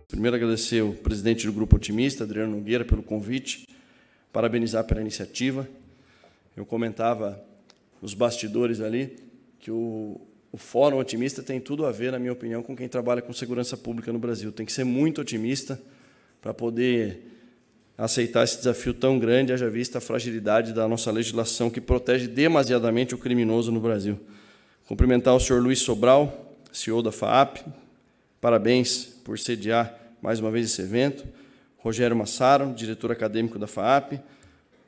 Primeiro, agradecer ao presidente do Grupo Otimista, Adriano Nogueira, pelo convite, parabenizar pela iniciativa. Eu comentava nos bastidores ali que o Fórum Otimista tem tudo a ver, na minha opinião, com quem trabalha com segurança pública no Brasil. Tem que ser muito otimista para poder aceitar esse desafio tão grande, haja vista a fragilidade da nossa legislação, que protege demasiadamente o criminoso no Brasil. Cumprimentar o senhor Luiz Sobral, CEO da FAAP, parabéns por sediar mais uma vez esse evento. Rogério Massaro, diretor acadêmico da FAAP.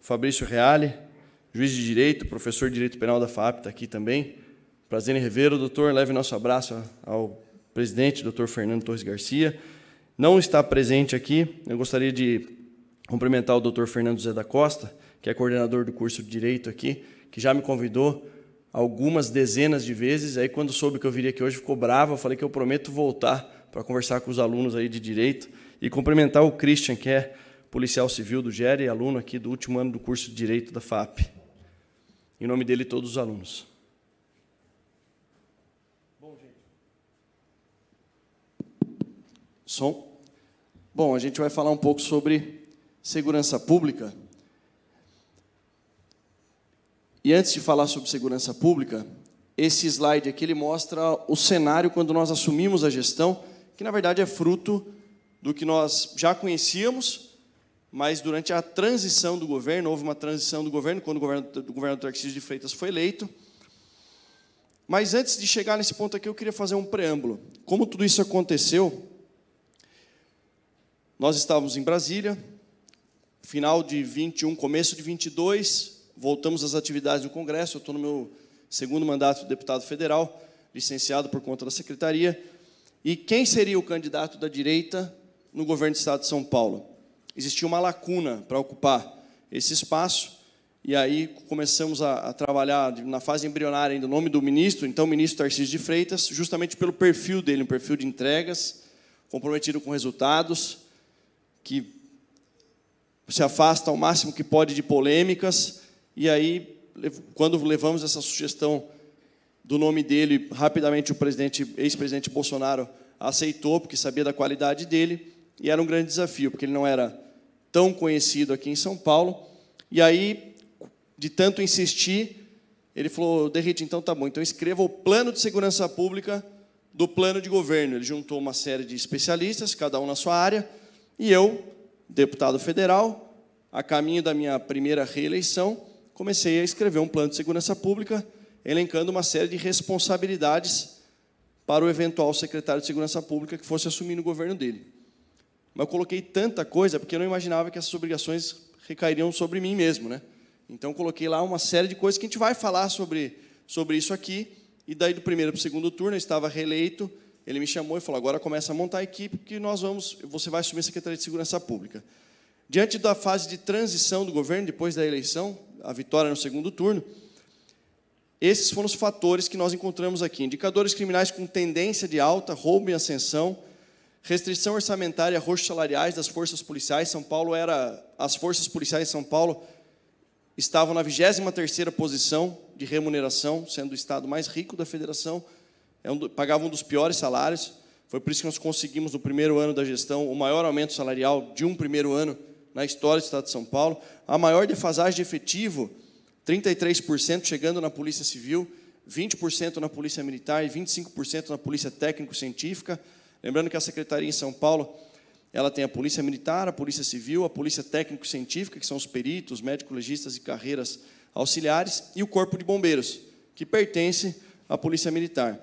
Fabrício Reale, juiz de Direito, professor de Direito Penal da FAAP, está aqui também. Prazer em revê-lo, doutor. Leve nosso abraço ao presidente, doutor Fernando Torres Garcia. Não está presente aqui, eu gostaria de cumprimentar o doutor Fernando José da Costa, que é coordenador do curso de Direito aqui, que já me convidou algumas dezenas de vezes. Aí, quando soube que eu viria aqui hoje, ficou bravo. Eu falei que eu prometo voltar para conversar com os alunos aí de Direito, e cumprimentar o Christian, que é policial civil do GER e aluno aqui do último ano do curso de Direito da FAAP. Em nome dele, todos os alunos. Bom, gente. Som. Bom, a gente vai falar um pouco sobre segurança pública. E antes de falar sobre segurança pública, esse slide aqui ele mostra o cenário quando nós assumimos a gestão, que, na verdade, é fruto do que nós já conhecíamos, mas, durante a transição do governo, houve uma transição do governo, quando o governador Tarcísio de Freitas foi eleito. Mas, antes de chegar nesse ponto aqui, eu queria fazer um preâmbulo. Como tudo isso aconteceu, nós estávamos em Brasília, final de 21, começo de 22, voltamos às atividades do Congresso. Eu estou no meu segundo mandato de deputado federal, licenciado por conta da secretaria. E quem seria o candidato da direita no governo do Estado de São Paulo? Existia uma lacuna para ocupar esse espaço, e aí começamos a trabalhar na fase embrionária ainda o nome do ministro, então o ministro Tarcísio de Freitas, justamente pelo perfil dele, um perfil de entregas, comprometido com resultados, que se afasta ao máximo que pode de polêmicas. E aí, quando levamos essa sugestão do nome dele, rapidamente o ex-presidente Bolsonaro aceitou, porque sabia da qualidade dele, e era um grande desafio, porque ele não era tão conhecido aqui em São Paulo. E aí, de tanto insistir, ele falou: Derrite, então tá bom, então escreva o plano de segurança pública do plano de governo. Ele juntou uma série de especialistas, cada um na sua área, e eu, deputado federal, a caminho da minha primeira reeleição, comecei a escrever um plano de segurança pública, elencando uma série de responsabilidades para o eventual secretário de Segurança Pública que fosse assumir no governo dele. Mas eu coloquei tanta coisa, porque eu não imaginava que essas obrigações recairiam sobre mim mesmo, né? Então, coloquei lá uma série de coisas que a gente vai falar sobre isso aqui. E daí, do primeiro para o segundo turno, eu estava reeleito, ele me chamou e falou: agora começa a montar a equipe, porque você vai assumir a Secretaria de Segurança Pública. Diante da fase de transição do governo, depois da eleição, a vitória no segundo turno, esses foram os fatores que nós encontramos aqui: indicadores criminais com tendência de alta, roubo em ascensão, restrição orçamentária, roxos salariais das forças policiais. As forças policiais em São Paulo estavam na 23ª posição de remuneração, sendo o estado mais rico da federação, pagavam um dos piores salários. Foi por isso que nós conseguimos, no primeiro ano da gestão, o maior aumento salarial de um primeiro ano na história do Estado de São Paulo, a maior defasagem de efetivo, 33%, chegando na Polícia Civil, 20% na Polícia Militar e 25% na Polícia Técnico-Científica. Lembrando que a Secretaria em São Paulo, ela tem a Polícia Militar, a Polícia Civil, a Polícia Técnico-Científica, que são os peritos, médico-legistas e carreiras auxiliares, e o Corpo de Bombeiros, que pertence à Polícia Militar.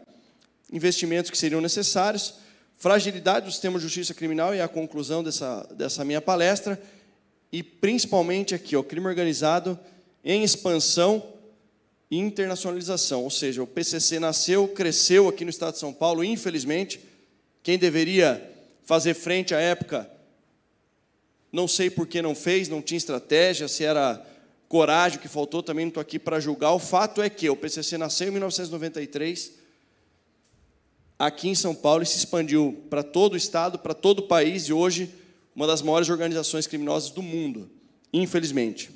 Investimentos que seriam necessários, fragilidade do sistema de justiça criminal, e a conclusão dessa minha palestra, e principalmente aqui, o crime organizado em expansão e internacionalização. Ou seja, o PCC nasceu, cresceu aqui no Estado de São Paulo, infelizmente. Quem deveria fazer frente à época, não sei por que não fez, não tinha estratégia, se era coragem que faltou, também não estou aqui para julgar. O fato é que o PCC nasceu em 1993, aqui em São Paulo, e se expandiu para todo o Estado, para todo o país, e hoje uma das maiores organizações criminosas do mundo, infelizmente.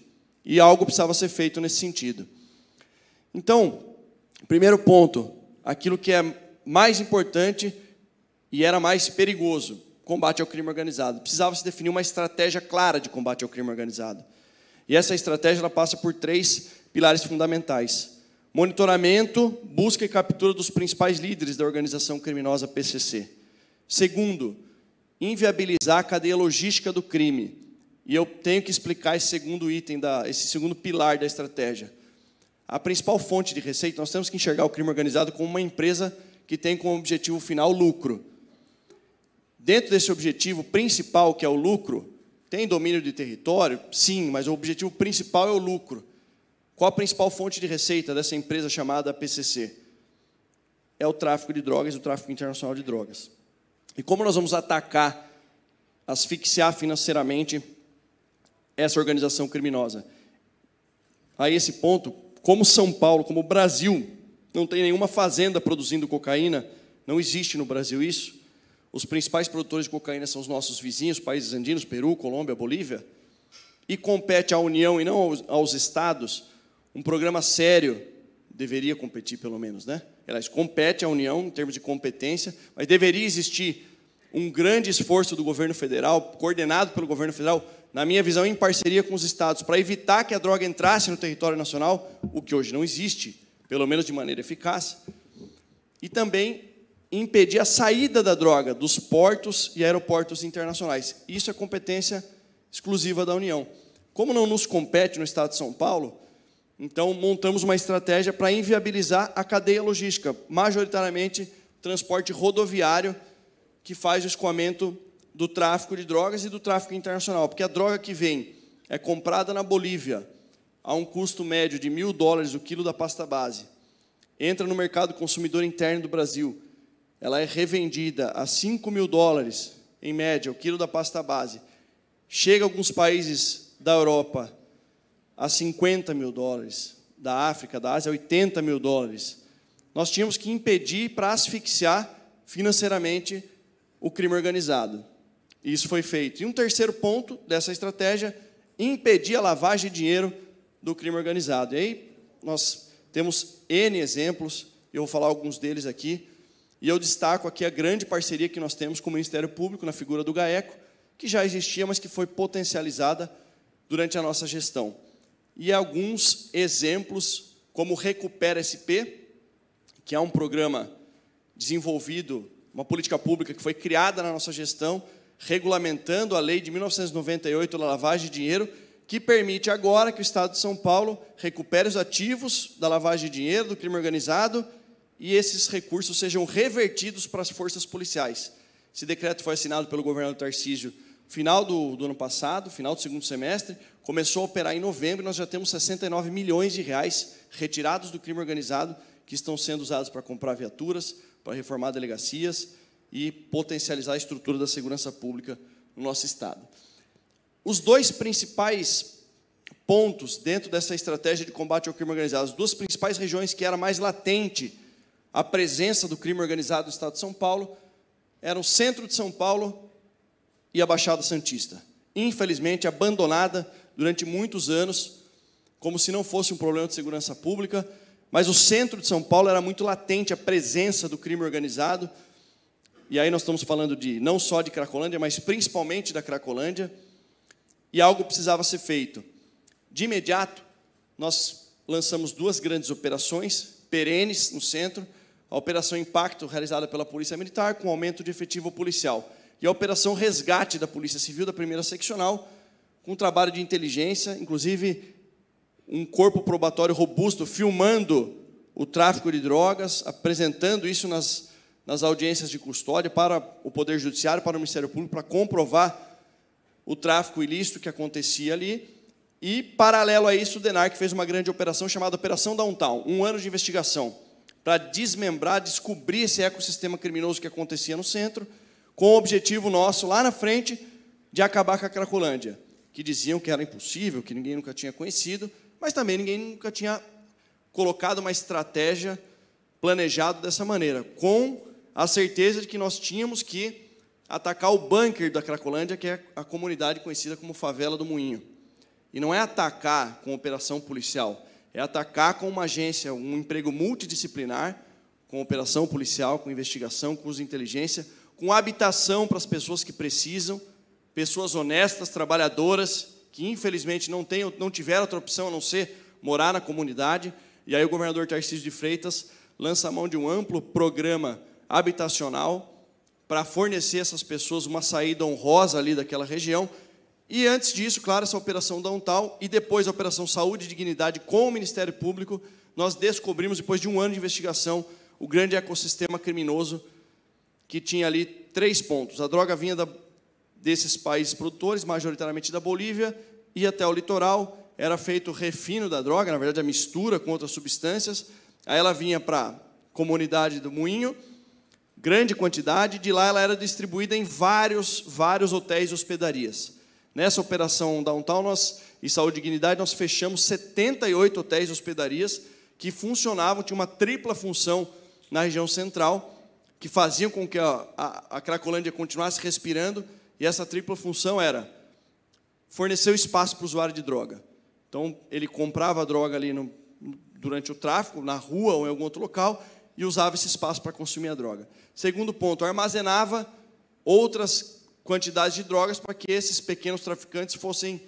E algo precisava ser feito nesse sentido. Então, primeiro ponto, aquilo que é mais importante e era mais perigoso: combate ao crime organizado. Precisava se definir uma estratégia clara de combate ao crime organizado. E essa estratégia ela passa por 3 pilares fundamentais: monitoramento, busca e captura dos principais líderes da organização criminosa PCC. Segundo, inviabilizar a cadeia logística do crime. E eu tenho que explicar esse segundo pilar da estratégia. A principal fonte de receita, nós temos que enxergar o crime organizado como uma empresa que tem como objetivo final lucro. Dentro desse objetivo principal, que é o lucro, tem domínio de território? Sim, mas o objetivo principal é o lucro. Qual a principal fonte de receita dessa empresa chamada PCC? É o tráfico de drogas e o tráfico internacional de drogas. E como nós vamos atacar, asfixiar financeiramente essa organização criminosa? A esse ponto, como São Paulo, como o Brasil, não tem nenhuma fazenda produzindo cocaína, não existe no Brasil isso. Os principais produtores de cocaína são os nossos vizinhos, países andinos, Peru, Colômbia, Bolívia, e compete à União e não aos estados. Um programa sério deveria competir, pelo menos, né? Aliás, compete à União em termos de competência, mas deveria existir um grande esforço do governo federal, coordenado pelo governo federal, na minha visão, em parceria com os estados, para evitar que a droga entrasse no território nacional, o que hoje não existe, pelo menos de maneira eficaz, e também impedir a saída da droga dos portos e aeroportos internacionais. Isso é competência exclusiva da União. Como não nos compete no estado de São Paulo, então montamos uma estratégia para inviabilizar a cadeia logística, majoritariamente transporte rodoviário, que faz o escoamento do tráfico de drogas e do tráfico internacional, porque a droga que vem é comprada na Bolívia a um custo médio de $1.000 o quilo da pasta base, entra no mercado consumidor interno do Brasil, ela é revendida a $5.000, em média, o quilo da pasta base, chega a alguns países da Europa a $50.000, da África, da Ásia, $80.000. Nós tínhamos que impedir para asfixiar financeiramente o crime organizado. E isso foi feito. E um terceiro ponto dessa estratégia, impedir a lavagem de dinheiro do crime organizado. E aí nós temos N exemplos, eu vou falar alguns deles aqui, e eu destaco aqui a grande parceria que nós temos com o Ministério Público, na figura do GAECO, que já existia, mas que foi potencializada durante a nossa gestão. E alguns exemplos, como o Recupera SP, que é um programa desenvolvido, uma política pública que foi criada na nossa gestão, regulamentando a lei de 1998 da lavagem de dinheiro, que permite agora que o Estado de São Paulo recupere os ativos da lavagem de dinheiro, do crime organizado, e esses recursos sejam revertidos para as forças policiais. Esse decreto foi assinado pelo governador Tarcísio no final do ano passado, final do segundo semestre, começou a operar em novembro, e nós já temos R$69 milhões retirados do crime organizado, que estão sendo usados para comprar viaturas, para reformar delegacias e potencializar a estrutura da segurança pública no nosso Estado. Os 2 principais pontos dentro dessa estratégia de combate ao crime organizado, as 2 principais regiões que era mais latente a presença do crime organizado no Estado de São Paulo, eram o centro de São Paulo e a Baixada Santista. Infelizmente, abandonada durante muitos anos, como se não fosse um problema de segurança pública, mas o centro de São Paulo era muito latente a presença do crime organizado, e aí nós estamos falando não só de Cracolândia, mas principalmente da Cracolândia, e algo precisava ser feito. De imediato, nós lançamos 2 grandes operações, perenes no centro, a Operação Impacto, realizada pela Polícia Militar, com aumento de efetivo policial, e a Operação Resgate da Polícia Civil, da 1ª Seccional, com trabalho de inteligência, inclusive um corpo probatório robusto, filmando o tráfico de drogas, apresentando isso nas audiências de custódia para o Poder Judiciário, para o Ministério Público, para comprovar o tráfico ilícito que acontecia ali. E, paralelo a isso, o DENARC fez uma grande operação chamada Operação Downtown, 1 ano de investigação, para desmembrar, descobrir esse ecossistema criminoso que acontecia no centro, com o objetivo nosso, lá na frente, de acabar com a Cracolândia, que diziam que era impossível, que ninguém nunca tinha conhecido, mas também ninguém nunca tinha colocado uma estratégia planejada dessa maneira, com a certeza de que nós tínhamos que atacar o bunker da Cracolândia, que é a comunidade conhecida como Favela do Moinho. E não é atacar com operação policial, é atacar com uma agência, um emprego multidisciplinar, com operação policial, com investigação, com uso de inteligência, com habitação para as pessoas que precisam, pessoas honestas, trabalhadoras, que infelizmente não tiveram outra opção a não ser morar na comunidade. E aí o governador Tarcísio de Freitas lança a mão de um amplo programa habitacional para fornecer a essas pessoas uma saída honrosa ali daquela região. E antes disso, claro, essa operação Downtown e depois a operação Saúde e Dignidade com o Ministério Público, nós descobrimos, depois de um ano de investigação, o grande ecossistema criminoso que tinha ali 3 pontos. A droga vinha desses países produtores, majoritariamente da Bolívia, ia até o litoral, era feito o refino da droga, na verdade a mistura com outras substâncias, aí ela vinha para a comunidade do Moinho, grande quantidade, de lá ela era distribuída em vários hotéis e hospedarias. Nessa operação Downtown e Saúde e Dignidade, nós fechamos 78 hotéis e hospedarias que funcionavam, tinha uma tripla função na região central, que faziam com que a Cracolândia continuasse respirando, e essa tripla função era fornecer o espaço para o usuário de droga. Então, ele comprava a droga ali durante o tráfico, na rua ou em algum outro local, e usava esse espaço para consumir a droga. Segundo ponto, armazenava outras quantidades de drogas para que esses pequenos traficantes fossem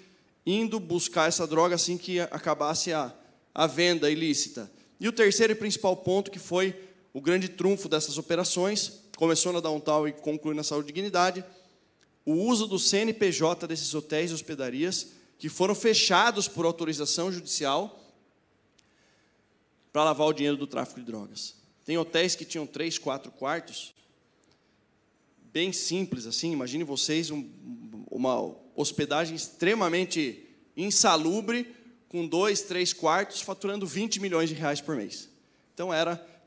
indo buscar essa droga assim que acabasse a venda ilícita. E o terceiro e principal ponto, que foi o grande trunfo dessas operações, começou na Downtown e concluiu na Saúde e Dignidade, o uso do CNPJ desses hotéis e hospedarias, que foram fechados por autorização judicial para lavar o dinheiro do tráfico de drogas. Tem hotéis que tinham 3, 4 quartos, bem simples assim, imagine vocês uma hospedagem extremamente insalubre, com 2, 3 quartos, faturando 20 milhões de reais por mês. Então,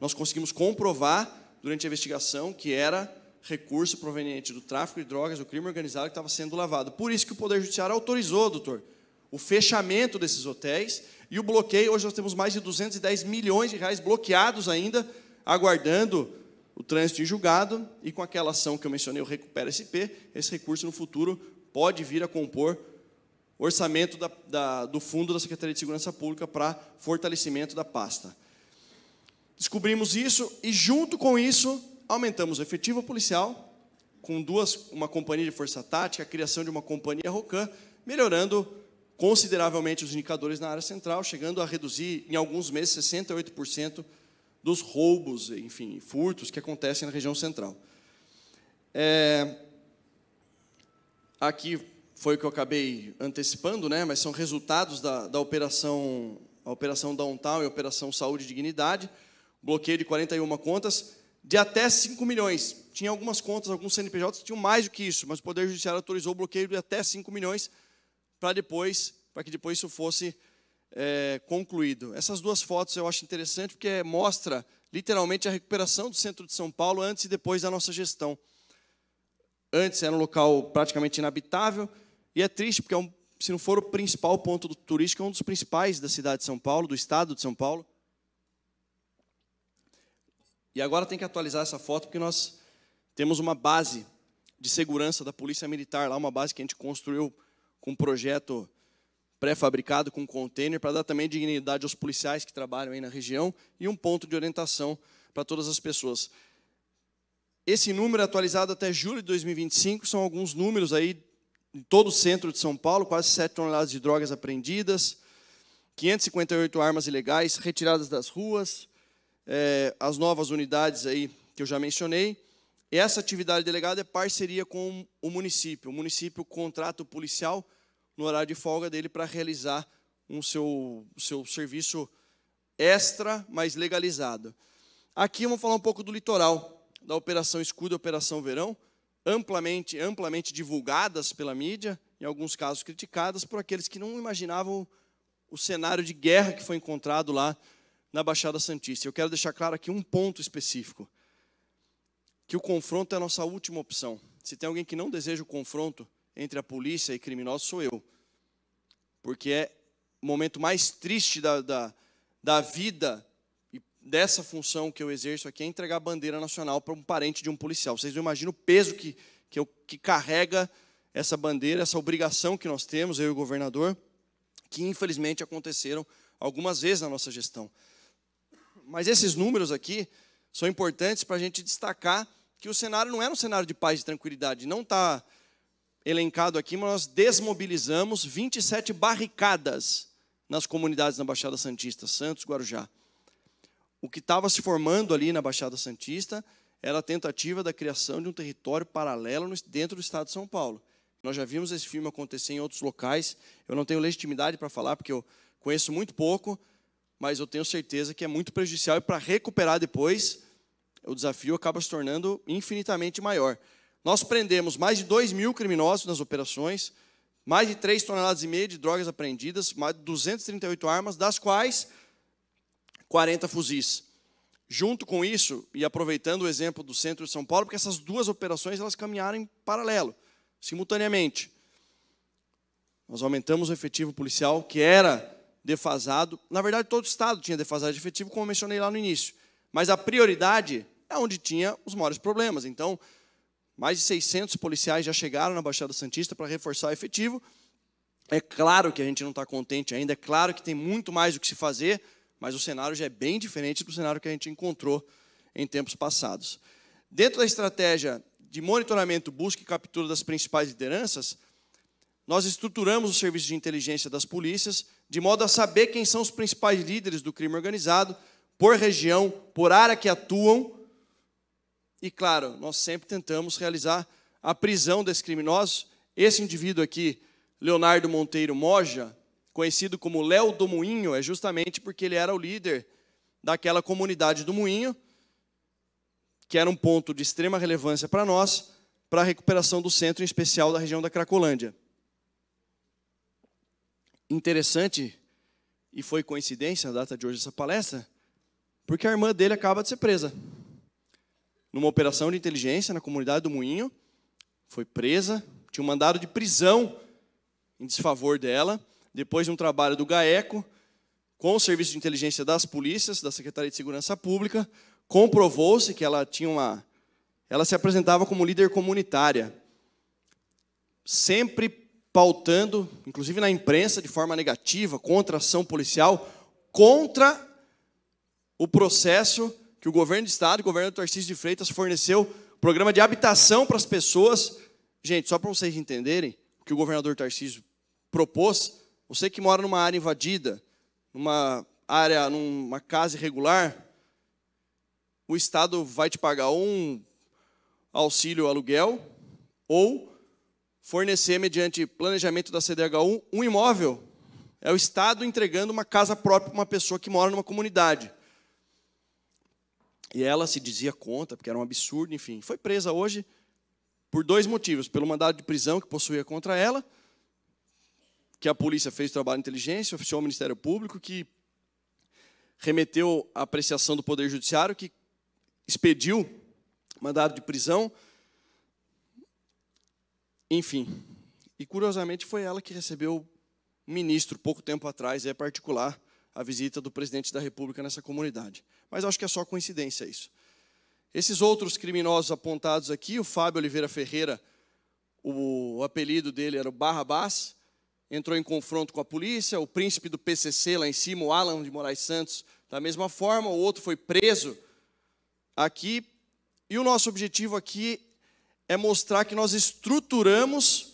nós conseguimos comprovar, durante a investigação, que era recurso proveniente do tráfico de drogas, do crime organizado, que estava sendo lavado. Por isso que o Poder Judiciário autorizou, doutor, o fechamento desses hotéis e o bloqueio. Hoje nós temos mais de 210 milhões de reais bloqueados ainda, aguardando o trânsito em julgado, e com aquela ação que eu mencionei, o Recupera SP, esse recurso no futuro pode vir a compor o orçamento do Fundo da Secretaria de Segurança Pública para fortalecimento da pasta. Descobrimos isso e, junto com isso, aumentamos o efetivo policial, com uma companhia de força tática, a criação de uma companhia ROCAM, melhorando consideravelmente os indicadores na área central, chegando a reduzir, em alguns meses, 68% dos roubos, enfim, furtos que acontecem na região central. Aqui foi o que eu acabei antecipando, né? Mas são resultados da operação Downtown e a operação Saúde e Dignidade, bloqueio de 41 contas, de até 5 milhões. Tinha algumas contas, alguns CNPJs que tinham mais do que isso, mas o Poder Judiciário autorizou o bloqueio de até 5 milhões para que depois isso fosse concluído. Essas 2 fotos eu acho interessante porque mostra literalmente a recuperação do centro de São Paulo antes e depois da nossa gestão. Antes era um local praticamente inabitável, e é triste porque, se não for o principal ponto turístico, é um dos principais da cidade de São Paulo, do estado de São Paulo. E agora tem que atualizar essa foto, porque nós temos uma base de segurança da Polícia Militar, lá uma base que a gente construiu com um projeto pré-fabricado, com container, para dar também dignidade aos policiais que trabalham aí na região, e um ponto de orientação para todas as pessoas. Esse número é atualizado até julho de 2025, são alguns números aí em todo o centro de São Paulo, quase 7 toneladas de drogas apreendidas, 558 armas ilegais retiradas das ruas, as novas unidades aí que eu já mencionei. E essa atividade delegada é parceria com o município. O município contrata o policial no horário de folga dele para realizar o seu serviço extra, mas legalizado. Aqui vamos falar um pouco do litoral, da Operação Escudo e Operação Verão, amplamente divulgadas pela mídia, em alguns casos criticadas por aqueles que não imaginavam o cenário de guerra que foi encontrado lá na Baixada Santista. Eu quero deixar claro aqui um ponto específico, que o confronto é a nossa última opção. Se tem alguém que não deseja o confronto entre a polícia e criminosos, sou eu. Porque é o momento mais triste da vida e dessa função que eu exerço aqui, é entregar a bandeira nacional para um parente de um policial. Vocês não imaginam o peso que carrega essa bandeira, essa obrigação que nós temos, eu e o governador, que infelizmente aconteceram algumas vezes na nossa gestão. Mas esses números aqui são importantes para a gente destacar que o cenário não era um cenário de paz e tranquilidade. Não está elencado aqui, mas nós desmobilizamos 27 barricadas nas comunidades na Baixada Santista, Santos, Guarujá. O que estava se formando ali na Baixada Santista era a tentativa da criação de um território paralelo dentro do estado de São Paulo. Nós já vimos esse filme acontecer em outros locais. Eu não tenho legitimidade para falar, porque eu conheço muito pouco, mas eu tenho certeza que é muito prejudicial, e para recuperar depois, o desafio acaba se tornando infinitamente maior. Nós prendemos mais de 2.000 criminosos nas operações, mais de 3,5 toneladas de drogas apreendidas, mais de 238 armas, das quais 40 fuzis. Junto com isso, e aproveitando o exemplo do centro de São Paulo, porque essas duas operações elas caminharam em paralelo, simultaneamente. Nós aumentamos o efetivo policial, que era defasado. Na verdade, todo o estado tinha defasagem de efetivo, como eu mencionei lá no início. Mas a prioridade é onde tinha os maiores problemas. Então, mais de 600 policiais já chegaram na Baixada Santista para reforçar o efetivo. É claro que a gente não está contente ainda, é claro que tem muito mais o que se fazer, mas o cenário já é bem diferente do cenário que a gente encontrou em tempos passados. Dentro da estratégia de monitoramento, busca e captura das principais lideranças, nós estruturamos o serviço de inteligência das polícias, de modo a saber quem são os principais líderes do crime organizado, por região, por área que atuam. E, claro, nós sempre tentamos realizar a prisão desses criminosos. Esse indivíduo aqui, Leonardo Monteiro Moja, conhecido como Léo do Moinho, é justamente porque ele era o líder daquela comunidade do Moinho, que era um ponto de extrema relevância para nós, para a recuperação do centro, em especial da região da Cracolândia. Interessante, e foi coincidência a data de hoje essa palestra, porque a irmã dele acaba de ser presa. Numa operação de inteligência na comunidade do Moinho, foi presa, tinha um mandado de prisão em desfavor dela, depois de um trabalho do GAECO, com o Serviço de Inteligência das Polícias, da Secretaria de Segurança Pública, comprovou-se que ela se apresentava como líder comunitária, sempre pautando, inclusive na imprensa, de forma negativa, contra a ação policial, contra o processo que o governo do Estado, o governo do Tarcísio de Freitas, forneceu programa de habitação para as pessoas. Gente, só para vocês entenderem o que o governador Tarcísio propôs, você que mora numa área invadida, numa casa irregular, o Estado vai te pagar um auxílio aluguel ou fornecer, mediante planejamento da CDHU, um imóvel. É o Estado entregando uma casa própria para uma pessoa que mora numa comunidade. E ela se dizia contra, porque era um absurdo, enfim. Foi presa hoje por 2 motivos. Pelo mandado de prisão que possuía contra ela, que a polícia fez o trabalho de inteligência, oficiou ao Ministério Público, que remeteu à apreciação do Poder Judiciário, que expediu mandado de prisão. Enfim, e curiosamente foi ela que recebeu o ministro, pouco tempo atrás, é particular, a visita do presidente da República nessa comunidade. Mas acho que é só coincidência isso. Esses outros criminosos apontados aqui, o Fábio Oliveira Ferreira, o apelido dele era o Barrabás, entrou em confronto com a polícia, o príncipe do PCC lá em cima, o Alan de Moraes Santos, da mesma forma, o outro foi preso aqui. E o nosso objetivo aqui é mostrar que nós estruturamos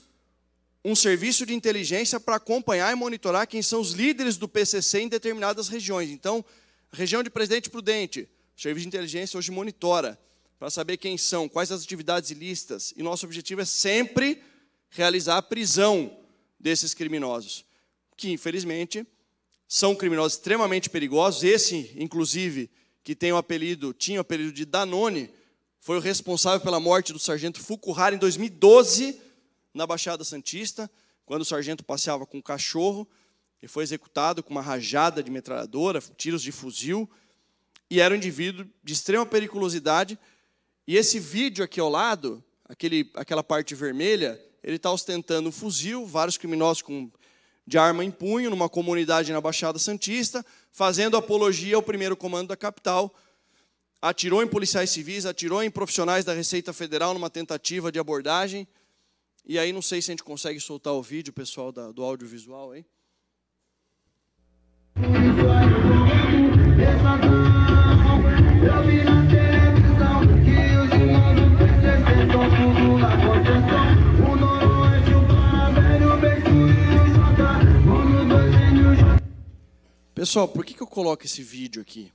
um serviço de inteligência para acompanhar e monitorar quem são os líderes do PCC em determinadas regiões. Então, a região de Presidente Prudente, o serviço de inteligência hoje monitora para saber quem são, quais as atividades ilícitas. E nosso objetivo é sempre realizar a prisão desses criminosos, que, infelizmente, são criminosos extremamente perigosos. Esse, inclusive, que tinha o apelido de Danone, foi o responsável pela morte do sargento Fukuhara em 2012, na Baixada Santista, quando o sargento passeava com um cachorro, e foi executado com uma rajada de metralhadora, tiros de fuzil, e era um indivíduo de extrema periculosidade. E esse vídeo aqui ao lado, aquela parte vermelha, ele está ostentando um fuzil, vários criminosos de arma em punho, numa comunidade na Baixada Santista, fazendo apologia ao primeiro comando da capital. Atirou em policiais civis, atirou em profissionais da Receita Federal numa tentativa de abordagem. E aí, não sei se a gente consegue soltar o vídeo, pessoal do audiovisual aí. Eu Pessoal, por que eu coloco esse vídeo aqui?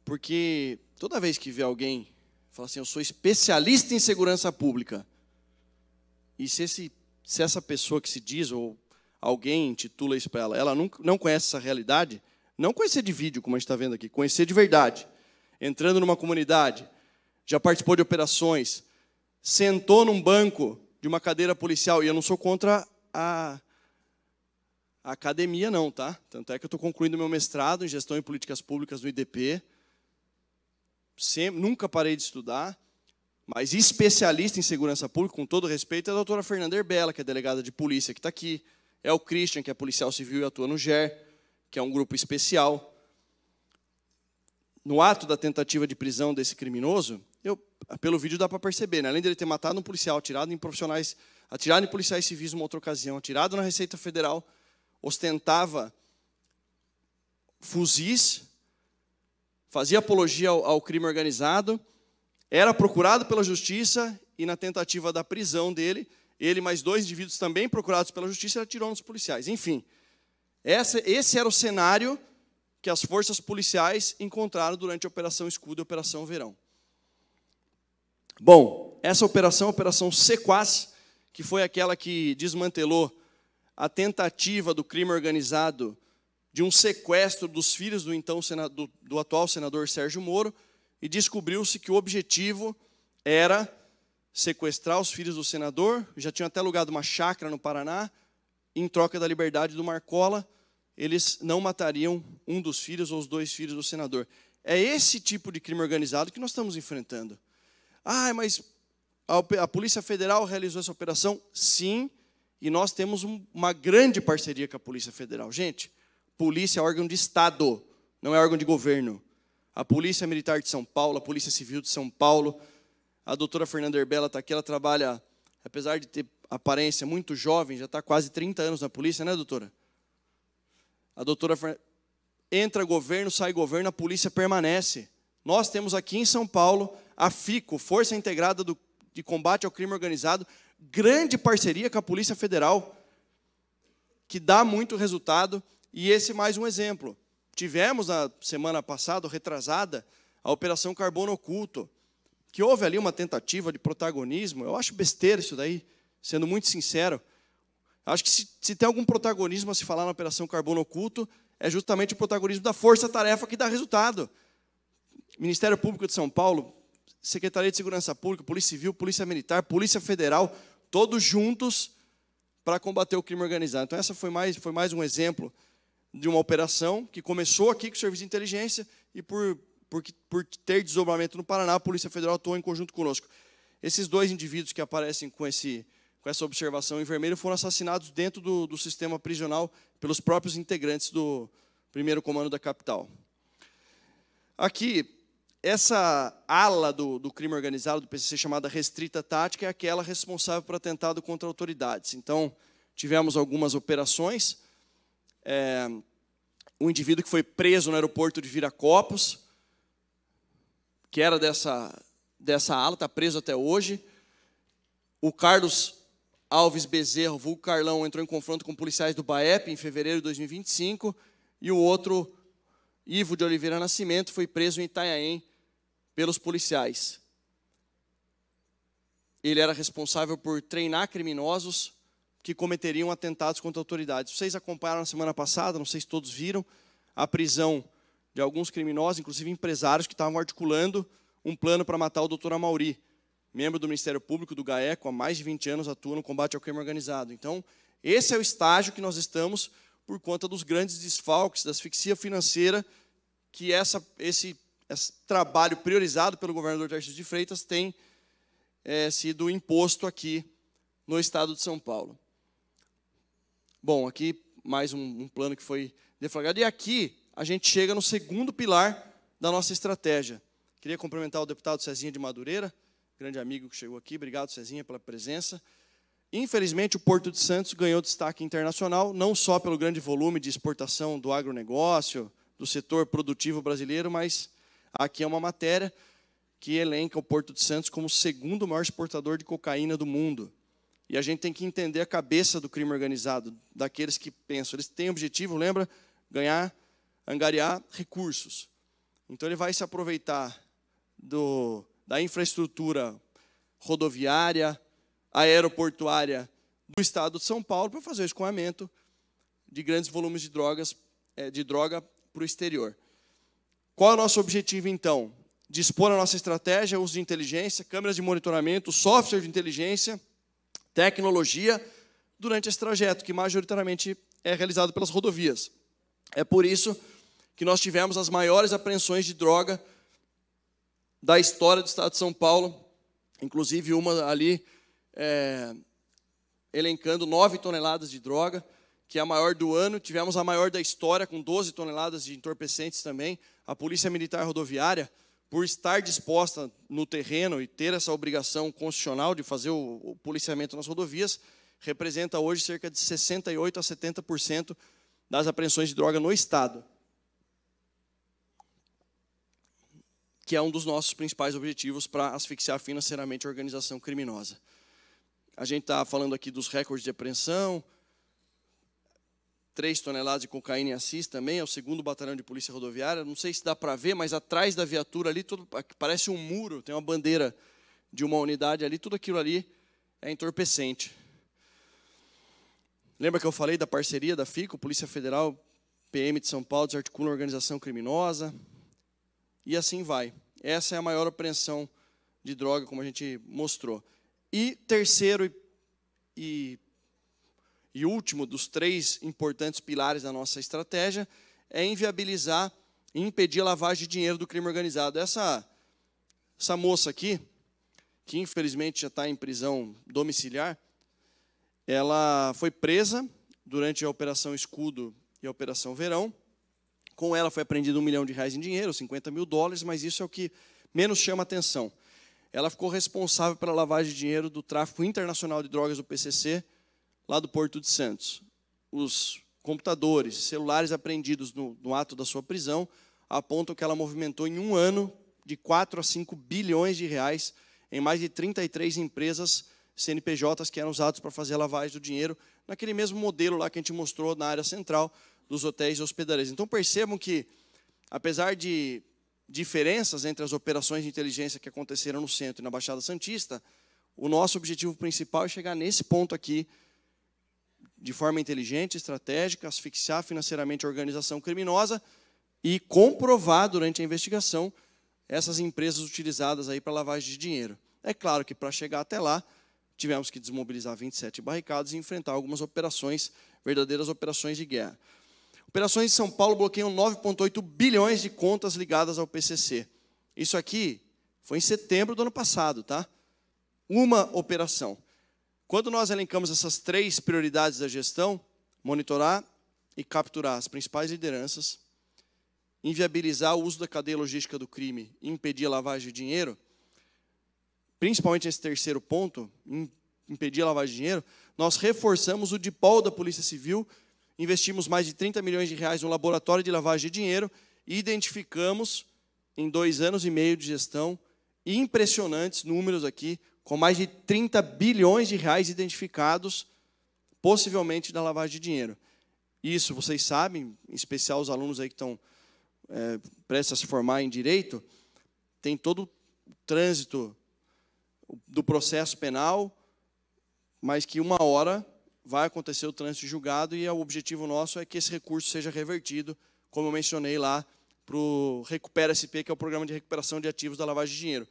Porque toda vez que vê alguém fala assim, eu sou especialista em segurança pública, e se essa pessoa que se diz, ou alguém intitula isso para ela não conhece essa realidade, não conhecer de vídeo, como a gente está vendo aqui, conhecer de verdade, entrando numa comunidade, já participou de operações, sentou num banco de uma cadeira policial, e eu não sou contra a academia não, tá? Tanto é que eu estou concluindo meu mestrado em Gestão e Políticas Públicas no IDP. Nunca parei de estudar, mas especialista em segurança pública, com todo respeito, é a doutora Fernanda Erbella, que é delegada de polícia, que está aqui. É o Christian, que é policial civil e atua no GER, que é um grupo especial. No ato da tentativa de prisão desse criminoso, pelo vídeo dá para perceber, né? Além dele ter matado um policial, atirado em policiais civis numa outra ocasião, atirado na Receita Federal, ostentava fuzis, fazia apologia ao crime organizado, era procurado pela justiça e, na tentativa da prisão dele, ele e mais 2 indivíduos também procurados pela justiça, ele atirou nos policiais. Enfim, esse era o cenário que as forças policiais encontraram durante a Operação Escudo e a Operação Verão. Bom, essa operação, a Operação Sequaz, que foi aquela que desmantelou a tentativa do crime organizado de um sequestro dos filhos do atual senador Sérgio Moro, e descobriu-se que o objetivo era sequestrar os filhos do senador, já tinham até alugado uma chácara no Paraná, em troca da liberdade do Marcola, eles não matariam um dos filhos ou os 2 filhos do senador. É esse tipo de crime organizado que nós estamos enfrentando. Ah, mas a Polícia Federal realizou essa operação? Sim, e nós temos uma grande parceria com a Polícia Federal. Gente, polícia é órgão de Estado, não é órgão de governo. A Polícia Militar de São Paulo, a Polícia Civil de São Paulo, a doutora Fernanda Erbella está aqui, ela trabalha, apesar de ter aparência muito jovem, já está quase 30 anos na polícia, né, doutora? A doutora entra governo, sai governo, a polícia permanece. Nós temos aqui em São Paulo a FICO, Força Integrada de Combate ao Crime Organizado, grande parceria com a Polícia Federal, que dá muito resultado, e esse é mais um exemplo. Tivemos, na semana passada, retrasada, a Operação Carbono Oculto, que houve ali uma tentativa de protagonismo. Eu acho besteira isso daí, sendo muito sincero. Acho que se tem algum protagonismo a se falar na Operação Carbono Oculto, é justamente o protagonismo da força-tarefa que dá resultado. Ministério Público de São Paulo, Secretaria de Segurança Pública, Polícia Civil, Polícia Militar, Polícia Federal, todos juntos para combater o crime organizado. Então, essa foi mais um exemplo de uma operação que começou aqui com o Serviço de Inteligência e, por ter desdobramento no Paraná, a Polícia Federal atuou em conjunto conosco. Esses 2 indivíduos que aparecem com essa observação em vermelho foram assassinados dentro do sistema prisional pelos próprios integrantes do 1º Comando da Capital. Aqui, essa ala do crime organizado do PCC, chamada Restrita Tática, é aquela responsável por atentado contra autoridades. Então, tivemos algumas operações. Um indivíduo que foi preso no aeroporto de Viracopos, que era dessa ala, está preso até hoje. O Carlos Alves Bezerro, vulgo Carlão, entrou em confronto com policiais do BAEP em fevereiro de 2025, e o outro, Ivo de Oliveira Nascimento, foi preso em Itanhaém pelos policiais. Ele era responsável por treinar criminosos que cometeriam atentados contra autoridades. Vocês acompanharam na semana passada, não sei se todos viram, a prisão de alguns criminosos, inclusive empresários, que estavam articulando um plano para matar o doutor Amauri, membro do Ministério Público, do GAECO, há mais de 20 anos atua no combate ao crime organizado. Então, esse é o estágio que nós estamos por conta dos grandes desfalques, da asfixia financeira que esse trabalho priorizado pelo governador Tarcísio de Freitas tem sido imposto aqui no estado de São Paulo. Bom, aqui mais um plano que foi deflagrado. E aqui a gente chega no 2º pilar da nossa estratégia. Queria cumprimentar o deputado Cezinha de Madureira, grande amigo que chegou aqui. Obrigado, Cezinha, pela presença. Infelizmente, o Porto de Santos ganhou destaque internacional, não só pelo grande volume de exportação do agronegócio, do setor produtivo brasileiro, mas aqui é uma matéria que elenca o Porto de Santos como o 2º maior exportador de cocaína do mundo. E a gente tem que entender a cabeça do crime organizado, daqueles que pensam. Eles têm objetivo, lembra? Ganhar angariar recursos. Então, ele vai se aproveitar da infraestrutura rodoviária, aeroportuária do Estado de São Paulo para fazer o escoamento de grandes volumes de droga para o exterior. Qual é o nosso objetivo, então? Dispor a nossa estratégia, uso de inteligência, câmeras de monitoramento, software de inteligência, tecnologia, durante esse trajeto, que majoritariamente é realizado pelas rodovias. É por isso que nós tivemos as maiores apreensões de droga da história do Estado de São Paulo, inclusive uma ali elencando 9 toneladas de droga, que é a maior do ano. Tivemos a maior da história, com 12 toneladas de entorpecentes também. A Polícia Militar Rodoviária, por estar disposta no terreno e ter essa obrigação constitucional de fazer o policiamento nas rodovias, representa hoje cerca de 68% a 70% das apreensões de droga no Estado, que é um dos nossos principais objetivos para asfixiar financeiramente a organização criminosa. A gente está falando aqui dos recordes de apreensão, 3 toneladas de cocaína em Assis também, é o 2º Batalhão de Polícia Rodoviária. Não sei se dá para ver, mas atrás da viatura ali, parece um muro, tem uma bandeira de uma unidade ali, tudo aquilo ali é entorpecente. Lembra que eu falei da parceria da FICO, Polícia Federal, PM de São Paulo, desarticula a organização criminosa, e assim vai. Essa é a maior apreensão de droga, como a gente mostrou. E terceiro e último dos 3 importantes pilares da nossa estratégia é inviabilizar e impedir a lavagem de dinheiro do crime organizado. Essa moça aqui, que infelizmente já está em prisão domiciliar, ela foi presa durante a Operação Escudo e a Operação Verão. Com ela foi apreendido R$1 milhão em dinheiro, $50 mil, mas isso é o que menos chama atenção. Ela ficou responsável pela lavagem de dinheiro do tráfico internacional de drogas do PCC, lá do Porto de Santos. Os computadores, celulares apreendidos no ato da sua prisão apontam que ela movimentou em um ano de 4 a 5 bilhões de reais em mais de 33 empresas CNPJs que eram usados para fazer a lavagem do dinheiro, naquele mesmo modelo lá que a gente mostrou na área central dos hotéis e hospedarias. Então percebam que, apesar de diferenças entre as operações de inteligência que aconteceram no centro e na Baixada Santista, o nosso objetivo principal é chegar nesse ponto aqui, de forma inteligente, estratégica, asfixiar financeiramente a organização criminosa e comprovar durante a investigação essas empresas utilizadas aí para lavagem de dinheiro. É claro que para chegar até lá, tivemos que desmobilizar 27 barricadas e enfrentar algumas operações, verdadeiras operações de guerra. Operações de São Paulo bloqueiam 9,8 bilhões de contas ligadas ao PCC. Isso aqui foi em setembro do ano passado, tá? Uma operação. Quando nós elencamos essas 3 prioridades da gestão, monitorar e capturar as principais lideranças, inviabilizar o uso da cadeia logística do crime e impedir a lavagem de dinheiro, principalmente esse terceiro ponto, impedir a lavagem de dinheiro, nós reforçamos o DIPOL da Polícia Civil, investimos mais de R$30 milhões no laboratório de lavagem de dinheiro e identificamos, em 2 anos e meio de gestão, impressionantes números aqui, com mais de R$30 bilhões identificados, possivelmente da lavagem de dinheiro. Isso, vocês sabem, em especial os alunos aí que estão prestes a se formar em Direito, tem todo o trânsito do processo penal, mas que uma hora vai acontecer o trânsito julgado e o objetivo nosso é que esse recurso seja revertido, como eu mencionei lá, para o Recupera SP, que é o programa de recuperação de ativos da lavagem de dinheiro.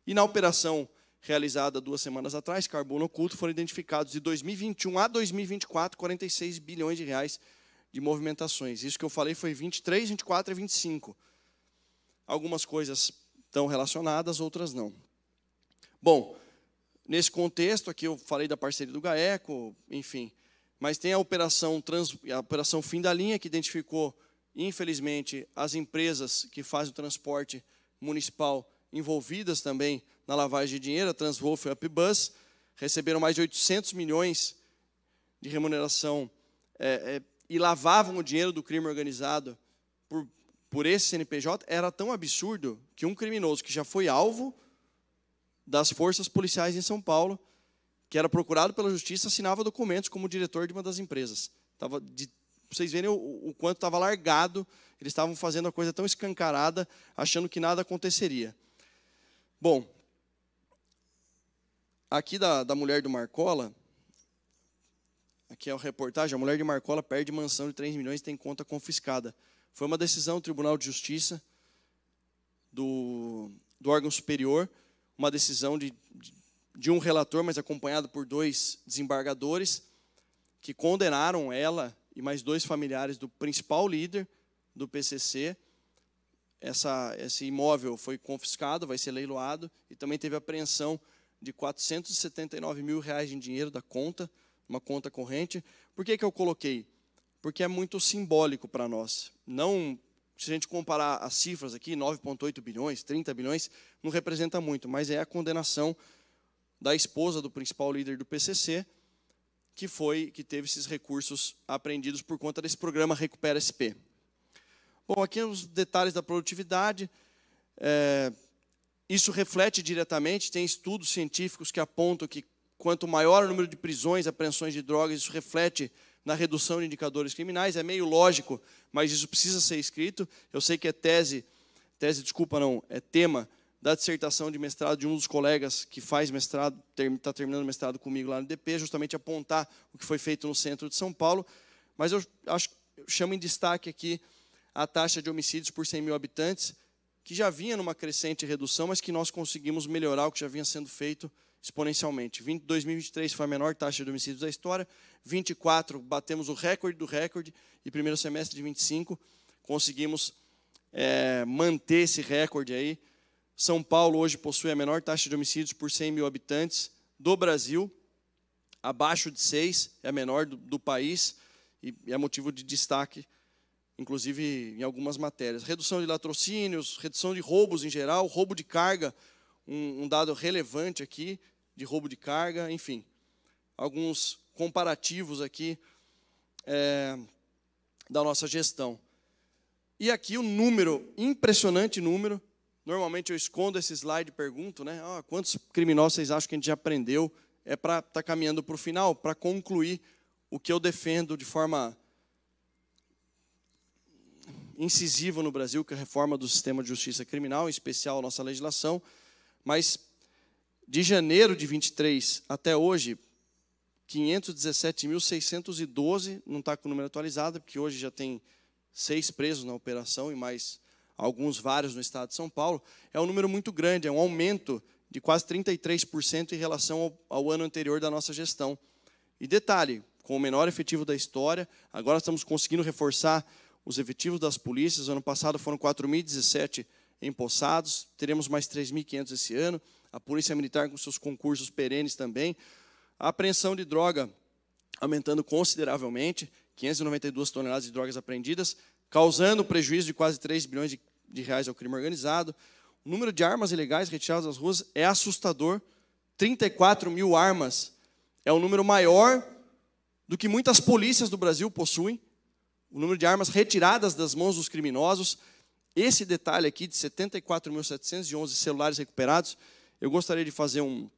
E na operação realizada 2 semanas atrás, Carbono Oculto, foram identificados de 2021 a 2024, R$46 bilhões de movimentações. Isso que eu falei foi 23, 24 e 25. Algumas coisas estão relacionadas, outras não. Bom, nesse contexto, aqui eu falei da parceria do GAECO, enfim, mas tem a operação Fim da Linha, que identificou, infelizmente, as empresas que fazem o transporte municipal envolvidas também na lavagem de dinheiro, a Transwolf e a Upbus, receberam mais de 800 milhões de remuneração e lavavam o dinheiro do crime organizado por esse CNPJ. Era tão absurdo que um criminoso que já foi alvo das forças policiais em São Paulo, que era procurado pela justiça, assinava documentos como diretor de uma das empresas. vocês verem o quanto estava largado, eles estavam fazendo a coisa tão escancarada, achando que nada aconteceria. Bom, aqui da mulher do Marcola, aqui é a reportagem, a mulher de Marcola perde mansão de 3 milhões e tem conta confiscada. Foi uma decisão do Tribunal de Justiça do órgão superior, uma decisão de um relator, mas acompanhado por 2 desembargadores, que condenaram ela e mais 2 familiares do principal líder do PCC. Esse imóvel foi confiscado, vai ser leiloado, e também teve apreensão de R$479 mil em dinheiro da conta, uma conta corrente. Por que eu coloquei? Porque é muito simbólico para nós. Não, se a gente comparar as cifras aqui, 9,8 bilhões, 30 bilhões, não representa muito, mas é a condenação da esposa do principal líder do PCC, que teve esses recursos apreendidos por conta desse programa Recupera SP. Bom, aqui os detalhes da produtividade. Isso reflete diretamente, tem estudos científicos que apontam que quanto maior o número de prisões, apreensões de drogas, isso reflete na redução de indicadores criminais. É meio lógico, mas isso precisa ser escrito. Eu sei que é tema da dissertação de mestrado de um dos colegas que faz mestrado, está terminando mestrado comigo lá no DP, justamente apontar o que foi feito no centro de São Paulo. Mas eu chamo em destaque aqui a taxa de homicídios por 100 mil habitantes, que já vinha numa crescente redução, mas que nós conseguimos melhorar o que já vinha sendo feito exponencialmente. 2023 foi a menor taxa de homicídios da história, 24 batemos o recorde do recorde, e primeiro semestre de 25 conseguimos manter esse recorde aí. São Paulo hoje possui a menor taxa de homicídios por 100 mil habitantes do Brasil, abaixo de 6, é a menor do país, e é motivo de destaque, inclusive em algumas matérias. Redução de latrocínios, redução de roubos em geral, roubo de carga, um dado relevante aqui, de roubo de carga, enfim. Alguns comparativos aqui da nossa gestão. E aqui o número, impressionante número. Normalmente eu escondo esse slide e pergunto, né? Quantos criminosos vocês acham que a gente já prendeu? É para estar caminhando para o final, para concluir o que eu defendo de forma incisiva no Brasil, que é a reforma do sistema de justiça criminal, em especial a nossa legislação. Mas de janeiro de 23 até hoje, 517.612, não está com o número atualizado, porque hoje já tem 6 presos na operação e mais vários no estado de São Paulo. É um número muito grande, é um aumento de quase 33% em relação ao ano anterior da nossa gestão. E detalhe, com o menor efetivo da história, agora estamos conseguindo reforçar os efetivos das polícias. Ano passado foram 4.017 empossados, teremos mais 3.500 esse ano. A Polícia Militar com seus concursos perenes também. A apreensão de droga aumentando consideravelmente, 592 toneladas de drogas apreendidas, causando prejuízo de quase 3 bilhões de reais ao crime organizado. O número de armas ilegais retiradas das ruas é assustador. 34 mil armas é um número maior do que muitas polícias do Brasil possuem. O número de armas retiradas das mãos dos criminosos. Esse detalhe aqui de 74.711 celulares recuperados, eu gostaria de fazer um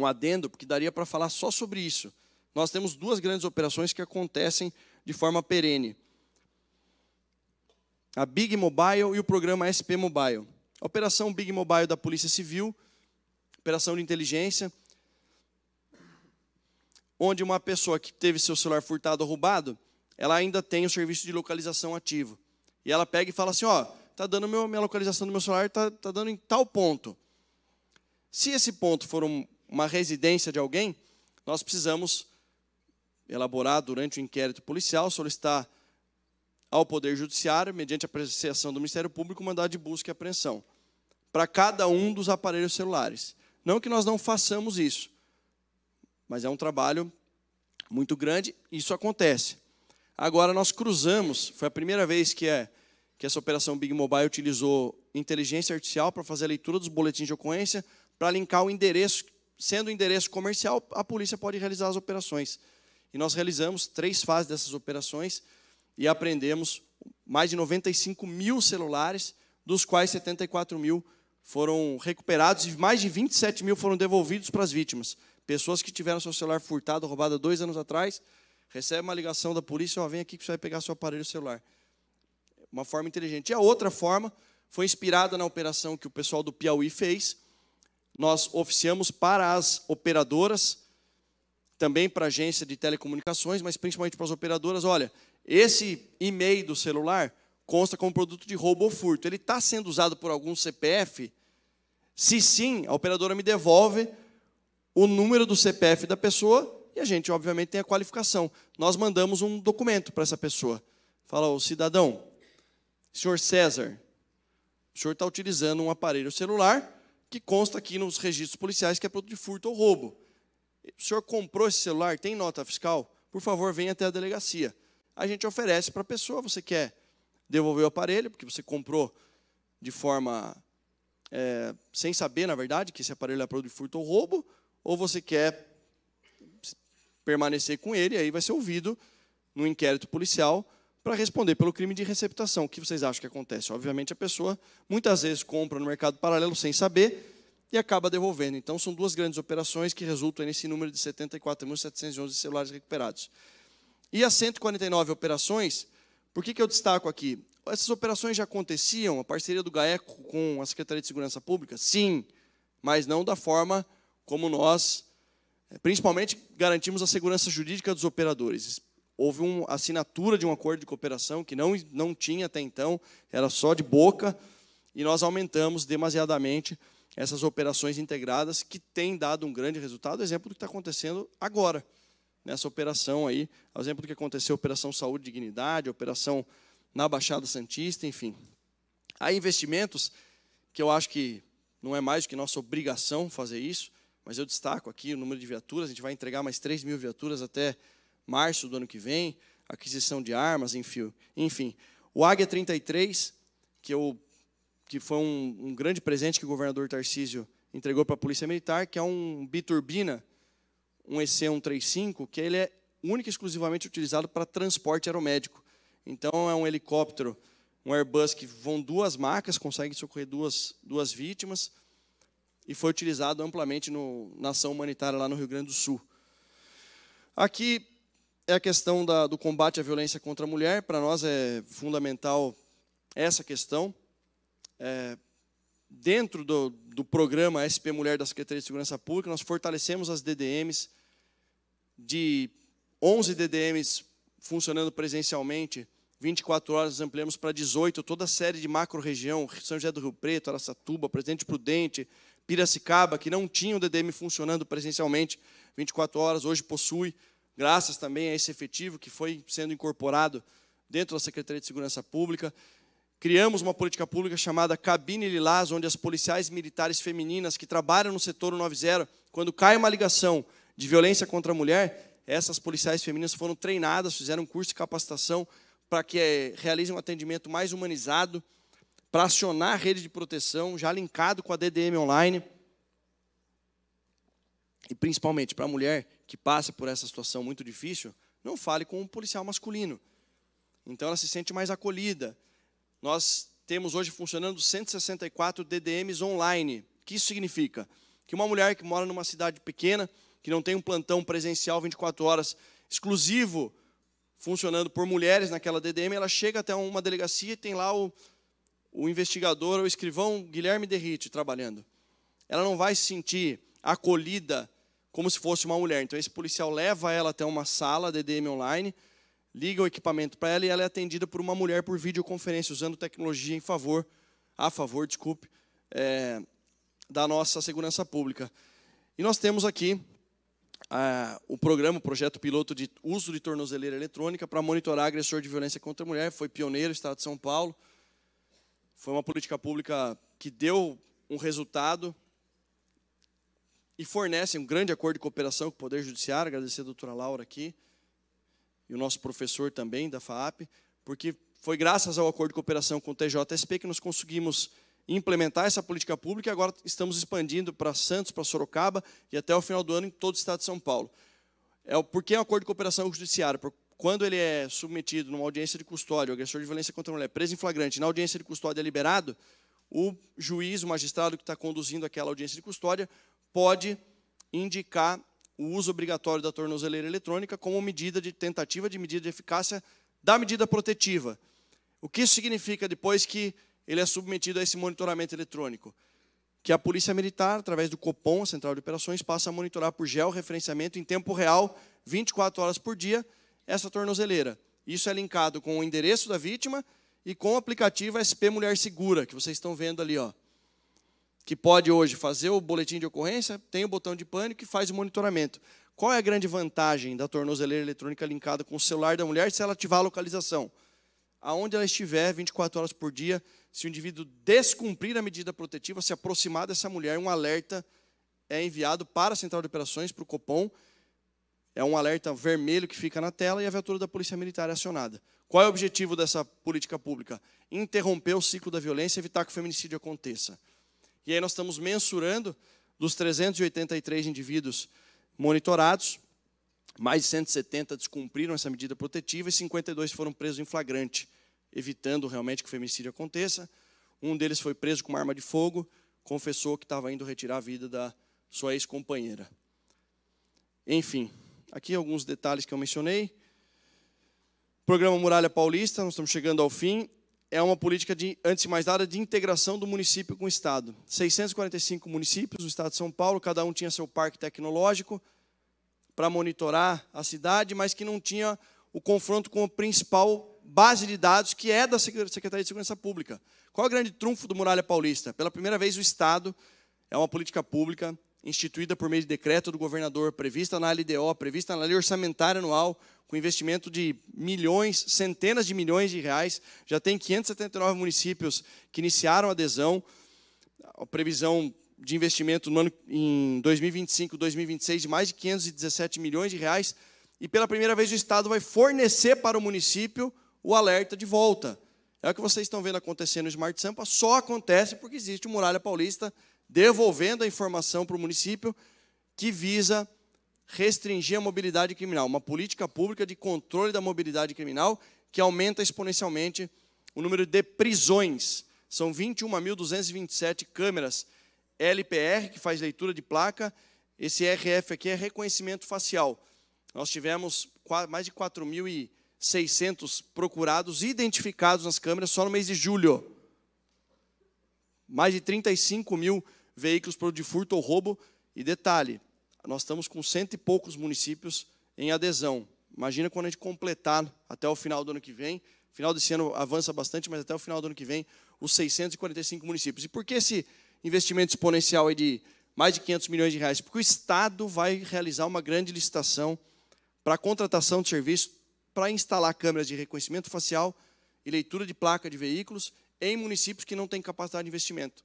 adendo, porque daria para falar só sobre isso. Nós temos 2 grandes operações que acontecem de forma perene. A Big Mobile e o programa SP Mobile. A operação Big Mobile da Polícia Civil, operação de inteligência, onde uma pessoa que teve seu celular furtado ou roubado, ela ainda tem o serviço de localização ativo. E ela pega e fala assim, está dando minha localização do meu celular, está dando em tal ponto. Se esse ponto for uma residência de alguém, nós precisamos elaborar durante o inquérito policial, solicitar ao Poder Judiciário, mediante apreciação do Ministério Público, mandado de busca e apreensão para cada um dos aparelhos celulares. Não que nós não façamos isso, mas é um trabalho muito grande, e isso acontece. Agora nós cruzamos, foi a primeira vez que essa operação Big Mobile utilizou inteligência artificial para fazer a leitura dos boletins de ocorrência, para linkar o endereço, sendo o endereço comercial, a polícia pode realizar as operações. E nós realizamos 3 fases dessas operações e apreendemos mais de 95 mil celulares, dos quais 74 mil foram recuperados e mais de 27 mil foram devolvidos para as vítimas. Pessoas que tiveram seu celular furtado, roubado há 2 anos atrás, recebe uma ligação da polícia, ó, vem aqui que você vai pegar seu aparelho celular. Uma forma inteligente. E a outra forma foi inspirada na operação que o pessoal do Piauí fez. Nós oficiamos para as operadoras, também para a agência de telecomunicações, mas principalmente para as operadoras, olha, esse e-mail do celular consta como produto de roubo ou furto. Ele está sendo usado por algum CPF? Se sim, a operadora me devolve o número do CPF da pessoa e a gente, obviamente, tem a qualificação. Nós mandamos um documento para essa pessoa. Fala, ô cidadão, senhor César, o senhor está utilizando um aparelho celular que consta aqui nos registros policiais que é produto de furto ou roubo. O senhor comprou esse celular, tem nota fiscal? Por favor, venha até a delegacia. A gente oferece para a pessoa, você quer devolver o aparelho, porque você comprou de forma sem saber, na verdade, que esse aparelho é produto de furto ou roubo, ou você quer permanecer com ele, e aí vai ser ouvido no inquérito policial para responder pelo crime de receptação. O que vocês acham que acontece? Obviamente, a pessoa muitas vezes compra no mercado paralelo sem saber e acaba devolvendo. Então, são duas grandes operações que resultam nesse número de 74.711 celulares recuperados. E as 149 operações, por que eu destaco aqui? Essas operações já aconteciam, a parceria do GAECO com a Secretaria de Segurança Pública? Sim, mas não da forma como nós, principalmente, garantimos a segurança jurídica dos operadores. Houve uma assinatura de um acordo de cooperação que não tinha até então, era só de boca, e nós aumentamos demasiadamente essas operações integradas que têm dado um grande resultado, exemplo do que está acontecendo agora, nessa operação aí, exemplo do que aconteceu, Operação Saúde e Dignidade, operação na Baixada Santista, enfim. Há investimentos que eu acho que não é mais do que nossa obrigação fazer isso, mas eu destaco aqui o número de viaturas, a gente vai entregar mais 3.000 viaturas até março do ano que vem, aquisição de armas, enfim. O Águia 33, que foi um grande presente que o governador Tarcísio entregou para a Polícia Militar, que é um biturbina, um EC-135, que ele é único e exclusivamente utilizado para transporte aeromédico. Então, é um helicóptero, um Airbus que voam 2 macas, consegue socorrer duas vítimas, e foi utilizado amplamente na ação humanitária lá no Rio Grande do Sul. Aqui é a questão do combate à violência contra a mulher. Para nós é fundamental essa questão. Dentro do programa SP Mulher da Secretaria de Segurança Pública, nós fortalecemos as DDMs, de 11 DDMs funcionando presencialmente, 24 horas ampliamos para 18, toda a série de macro-região, São José do Rio Preto, Araçatuba, Presidente Prudente, Piracicaba, que não tinham DDM funcionando presencialmente 24 horas, hoje possui, graças também a esse efetivo que foi sendo incorporado dentro da Secretaria de Segurança Pública. Criamos uma política pública chamada Cabine Lilás, onde as policiais militares femininas que trabalham no setor 190, quando cai uma ligação de violência contra a mulher, essas policiais femininas foram treinadas, fizeram um curso de capacitação para que realizem um atendimento mais humanizado, para acionar a rede de proteção, já linkado com a DDM online. E, principalmente, para a mulher que passa por essa situação muito difícil, não fale com um policial masculino. Então, ela se sente mais acolhida. Nós temos hoje funcionando 164 DDMs online. O que isso significa? Que uma mulher que mora numa cidade pequena, que não tem um plantão presencial 24 horas exclusivo, funcionando por mulheres naquela DDM, ela chega até uma delegacia e tem lá o investigador, o escrivão Guilherme Derrite trabalhando. Ela não vai se sentir acolhida como se fosse uma mulher. Então, esse policial leva ela até uma sala DDM online, liga o equipamento para ela e ela é atendida por uma mulher por videoconferência, usando tecnologia a favor, da nossa segurança pública. E nós temos aqui o projeto piloto de uso de tornozeleira eletrônica para monitorar agressor de violência contra a mulher. Foi pioneiro no estado de São Paulo. Foi uma política pública que deu um resultado e fornece um grande acordo de cooperação com o Poder Judiciário. Agradecer a doutora Laura aqui e o nosso professor também da FAAP, porque foi graças ao acordo de cooperação com o TJSP que nós conseguimos implementar essa política pública e agora estamos expandindo para Santos, para Sorocaba e até o final do ano em todo o estado de São Paulo. Por que é um acordo de cooperação com o Judiciário? Quando ele é submetido numa audiência de custódia, o agressor de violência contra a mulher, preso em flagrante, na audiência de custódia é liberado, o juiz, o magistrado que está conduzindo aquela audiência de custódia, pode indicar o uso obrigatório da tornozeleira eletrônica como tentativa de medida de eficácia da medida protetiva. O que isso significa depois que ele é submetido a esse monitoramento eletrônico? Que a Polícia Militar, através do Copom, a Central de Operações, passa a monitorar por georreferenciamento em tempo real, 24 horas por dia, essa tornozeleira. Isso é linkado com o endereço da vítima e com o aplicativo SP Mulher Segura, que vocês estão vendo ali, ó, que pode hoje fazer o boletim de ocorrência, tem o botão de pânico e faz o monitoramento. Qual é a grande vantagem da tornozeleira eletrônica linkada com o celular da mulher se ela ativar a localização? Aonde ela estiver, 24 horas por dia, se o indivíduo descumprir a medida protetiva, se aproximar dessa mulher, um alerta é enviado para a Central de Operações, para o Copom. É um alerta vermelho que fica na tela e a viatura da Polícia Militar é acionada. Qual é o objetivo dessa política pública? Interromper o ciclo da violência e evitar que o feminicídio aconteça. E aí nós estamos mensurando, dos 383 indivíduos monitorados, mais de 170 descumpriram essa medida protetiva e 52 foram presos em flagrante, evitando realmente que o feminicídio aconteça. Um deles foi preso com uma arma de fogo, confessou que estava indo retirar a vida da sua ex-companheira. Enfim, aqui alguns detalhes que eu mencionei. Programa Muralha Paulista, nós estamos chegando ao fim. É uma política, antes de mais nada, de integração do município com o Estado. 645 municípios do Estado de São Paulo, cada um tinha seu parque tecnológico para monitorar a cidade, mas que não tinha o confronto com a principal base de dados, que é da Secretaria de Segurança Pública. Qual é o grande trunfo do Muralha Paulista? Pela primeira vez, o Estado é uma política pública instituída por meio de decreto do governador, prevista na LDO, prevista na Lei Orçamentária Anual, com investimento de milhões, centenas de milhões de reais. Já tem 579 municípios que iniciaram a adesão. A previsão de investimento no ano, em 2025, 2026, de mais de 517 milhões de reais. E pela primeira vez o Estado vai fornecer para o município o alerta de volta. É o que vocês estão vendo acontecer no Smart Sampa, só acontece porque existe o Muralha Paulista devolvendo a informação para o município que visa restringir a mobilidade criminal, uma política pública de controle da mobilidade criminal que aumenta exponencialmente o número de prisões. São 21.227 câmeras LPR, que faz leitura de placa. Esse RF aqui é reconhecimento facial. Nós tivemos mais de 4.600 procurados identificados nas câmeras só no mês de julho. Mais de 35 mil veículos de furto ou roubo. E detalhe, nós estamos com 100 e poucos municípios em adesão. Imagina quando a gente completar até o final do ano que vem. Final desse ano avança bastante, mas até o final do ano que vem, os 645 municípios. E por que esse investimento exponencial aí de mais de 500 milhões de reais? Porque o Estado vai realizar uma grande licitação para a contratação de serviços para instalar câmeras de reconhecimento facial e leitura de placa de veículos em municípios que não têm capacidade de investimento.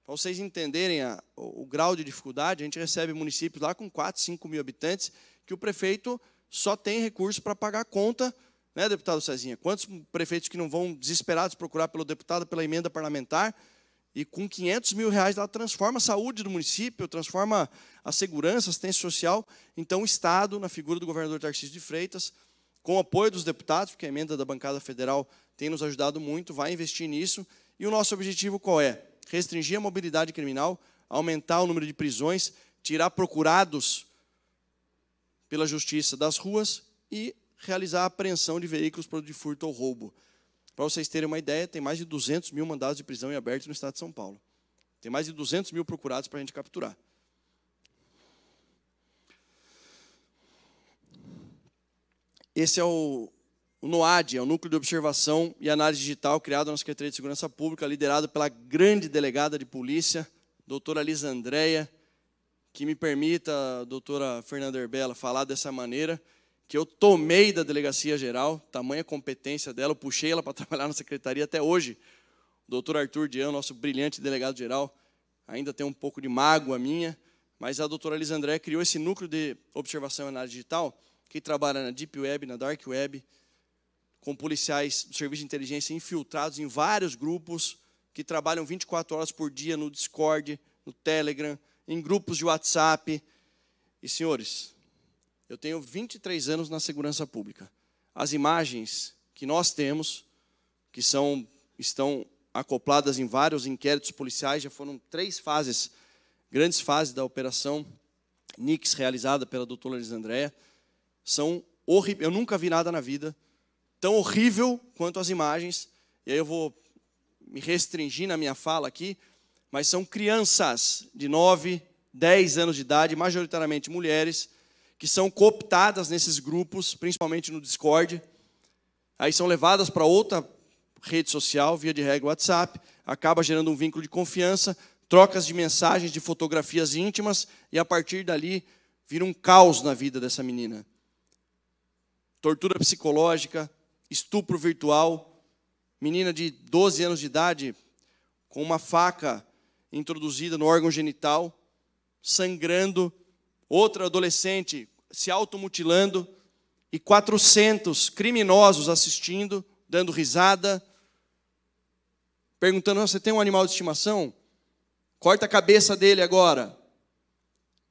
Para vocês entenderem o grau de dificuldade, a gente recebe municípios lá com 4, 5 mil habitantes que o prefeito só tem recurso para pagar a conta, né, deputado Cezinha? Quantos prefeitos que não vão desesperados procurar pelo deputado, pela emenda parlamentar, e com 500 mil reais ela transforma a saúde do município, transforma a segurança, a assistência social. Então o Estado, na figura do governador Tarcísio de Freitas, com o apoio dos deputados, porque a emenda da bancada federal tem nos ajudado muito, vai investir nisso. E o nosso objetivo qual é? Restringir a mobilidade criminal, aumentar o número de prisões, tirar procurados pela justiça das ruas e realizar a apreensão de veículos de furto ou roubo. Para vocês terem uma ideia, tem mais de 200 mil mandados de prisão em aberto no estado de São Paulo. Tem mais de 200 mil procurados para a gente capturar. Esse é o NOAD, é o Núcleo de Observação e Análise Digital, criado na Secretaria de Segurança Pública, liderado pela grande delegada de polícia, doutora Lisa Andréia, que me permita, doutora Fernanda Herbella, falar dessa maneira, que eu tomei da Delegacia Geral, tamanha competência dela, eu puxei ela para trabalhar na Secretaria até hoje. O doutor Arthur Dian, nosso brilhante delegado-geral, ainda tem um pouco de mágoa minha, mas a doutora Lisa Andréia criou esse Núcleo de Observação e Análise Digital, que trabalha na Deep Web, na Dark Web, com policiais do Serviço de Inteligência infiltrados em vários grupos, que trabalham 24 horas por dia no Discord, no Telegram, em grupos de WhatsApp. E, senhores, eu tenho 23 anos na segurança pública. As imagens que nós temos, que estão acopladas em vários inquéritos policiais, já foram 3 fases, grandes fases da operação, NICS realizada pela doutora Elisandréia são horríveis. Eu nunca vi nada na vida tão horrível quanto as imagens. E aí eu vou me restringir na minha fala aqui, mas são crianças de 9, 10 anos de idade, majoritariamente mulheres, que são cooptadas nesses grupos, principalmente no Discord. Aí são levadas para outra rede social, via de regra WhatsApp, acaba gerando um vínculo de confiança, trocas de mensagens, de fotografias íntimas, e a partir dali vira um caos na vida dessa menina. Tortura psicológica, estupro virtual, menina de 12 anos de idade com uma faca introduzida no órgão genital, sangrando, outra adolescente se automutilando e 400 criminosos assistindo, dando risada, perguntando: você tem um animal de estimação? Corta a cabeça dele agora.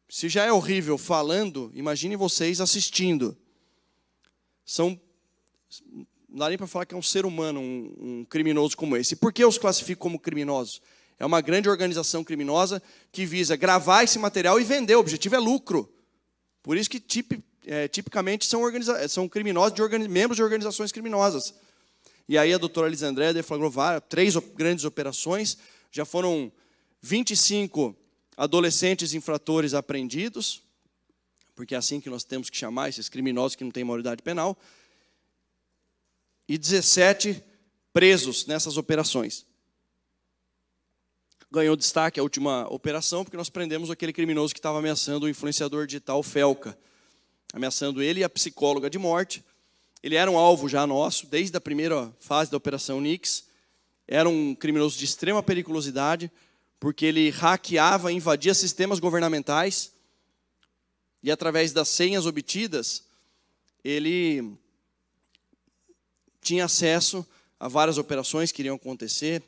Se já é horrível falando, imagine vocês assistindo. Não dá nem para falar que é um ser humano, um criminoso como esse. E por que eu os classifico como criminosos? É uma grande organização criminosa que visa gravar esse material e vender. O objetivo é lucro. Por isso que tipicamente são criminosos, membros de organizações criminosas. E aí a doutora Elisandréia deflagrou 3 grandes operações. Já foram 25 adolescentes infratores apreendidos, porque é assim que nós temos que chamar esses criminosos que não têm maioridade penal, e 17 presos nessas operações. Ganhou destaque a última operação, porque nós prendemos aquele criminoso que estava ameaçando o influenciador digital Felca, ameaçando ele e a psicóloga de morte. Ele era um alvo já nosso, desde a primeira fase da Operação NICS. Era um criminoso de extrema periculosidade, porque ele hackeava e invadia sistemas governamentais, e através das senhas obtidas, ele tinha acesso a várias operações que iriam acontecer.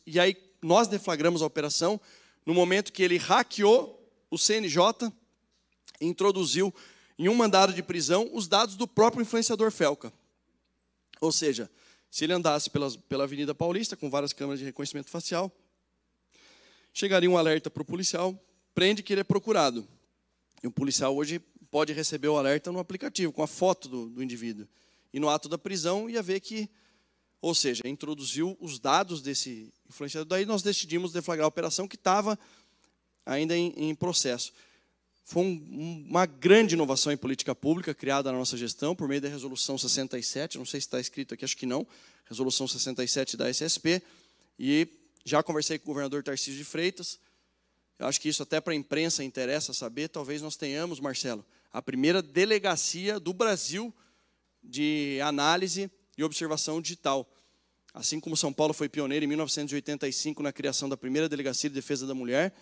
E aí nós deflagramos a operação no momento que ele hackeou o CNJ e introduziu em um mandado de prisão os dados do próprio influenciador Felca. Ou seja, se ele andasse pela Avenida Paulista, com várias câmeras de reconhecimento facial, chegaria um alerta para o policial, prende que ele é procurado. E o policial hoje pode receber o alerta no aplicativo, com a foto do indivíduo. E no ato da prisão ia ver que, ou seja, introduziu os dados desse influenciador. Daí nós decidimos deflagrar a operação que estava ainda em processo. Foi uma grande inovação em política pública criada na nossa gestão por meio da Resolução 67, não sei se está escrito aqui, acho que não, Resolução 67 da SSP, e já conversei com o governador Tarcísio de Freitas. Eu acho que isso até para a imprensa interessa saber. Talvez nós tenhamos, Marcelo, a primeira delegacia do Brasil de análise e observação digital. Assim como São Paulo foi pioneiro em 1985 na criação da primeira delegacia de defesa da mulher,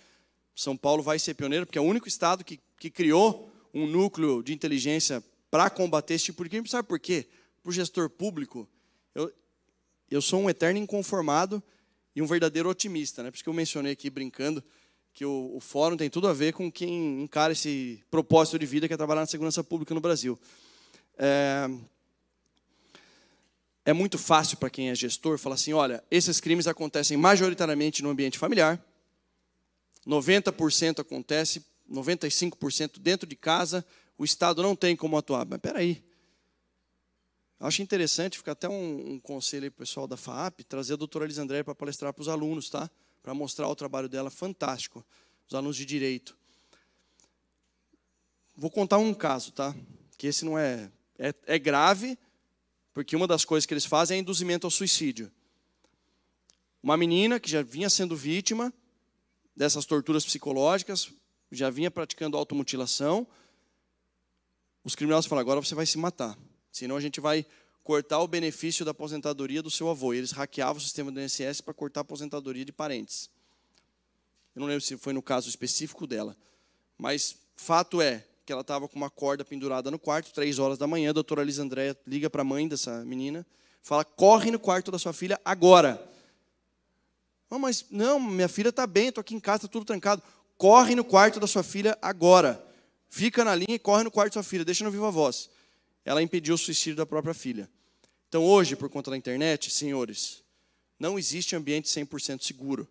São Paulo vai ser pioneiro, porque é o único estado que criou um núcleo de inteligência para combater esse tipo de crime. Sabe por quê? Para o gestor público, eu sou um eterno inconformado e um verdadeiro otimista, né? Por isso que eu mencionei aqui, brincando, que o fórum tem tudo a ver com quem encara esse propósito de vida que é trabalhar na segurança pública no Brasil. É muito fácil para quem é gestor falar assim: olha, esses crimes acontecem majoritariamente no ambiente familiar, 90% acontece, 95% dentro de casa, o Estado não tem como atuar. Mas espera aí. Acho interessante, fica até um conselho aí para o pessoal da FAAP, trazer a doutora Elisandréia para palestrar para os alunos, tá? Para mostrar o trabalho dela fantástico, os alunos de Direito. Vou contar um caso, tá? Que esse não é grave, porque uma das coisas que eles fazem é induzimento ao suicídio. Uma menina que já vinha sendo vítima dessas torturas psicológicas, já vinha praticando automutilação. Os criminosos falam: agora você vai se matar, senão a gente vai cortar o benefício da aposentadoria do seu avô. E eles hackeavam o sistema do INSS para cortar a aposentadoria de parentes. Eu não lembro se foi no caso específico dela, mas fato é que ela estava com uma corda pendurada no quarto, 3 horas da manhã. A doutora Elisandréia liga para a mãe dessa menina, fala: corre no quarto da sua filha agora. Não, mas não, minha filha está bem, estou aqui em casa, está tudo trancado. Corre no quarto da sua filha agora. Fica na linha e corre no quarto da sua filha, deixa no viva voz. Ela impediu o suicídio da própria filha. Então hoje, por conta da internet, senhores, não existe ambiente 100% seguro.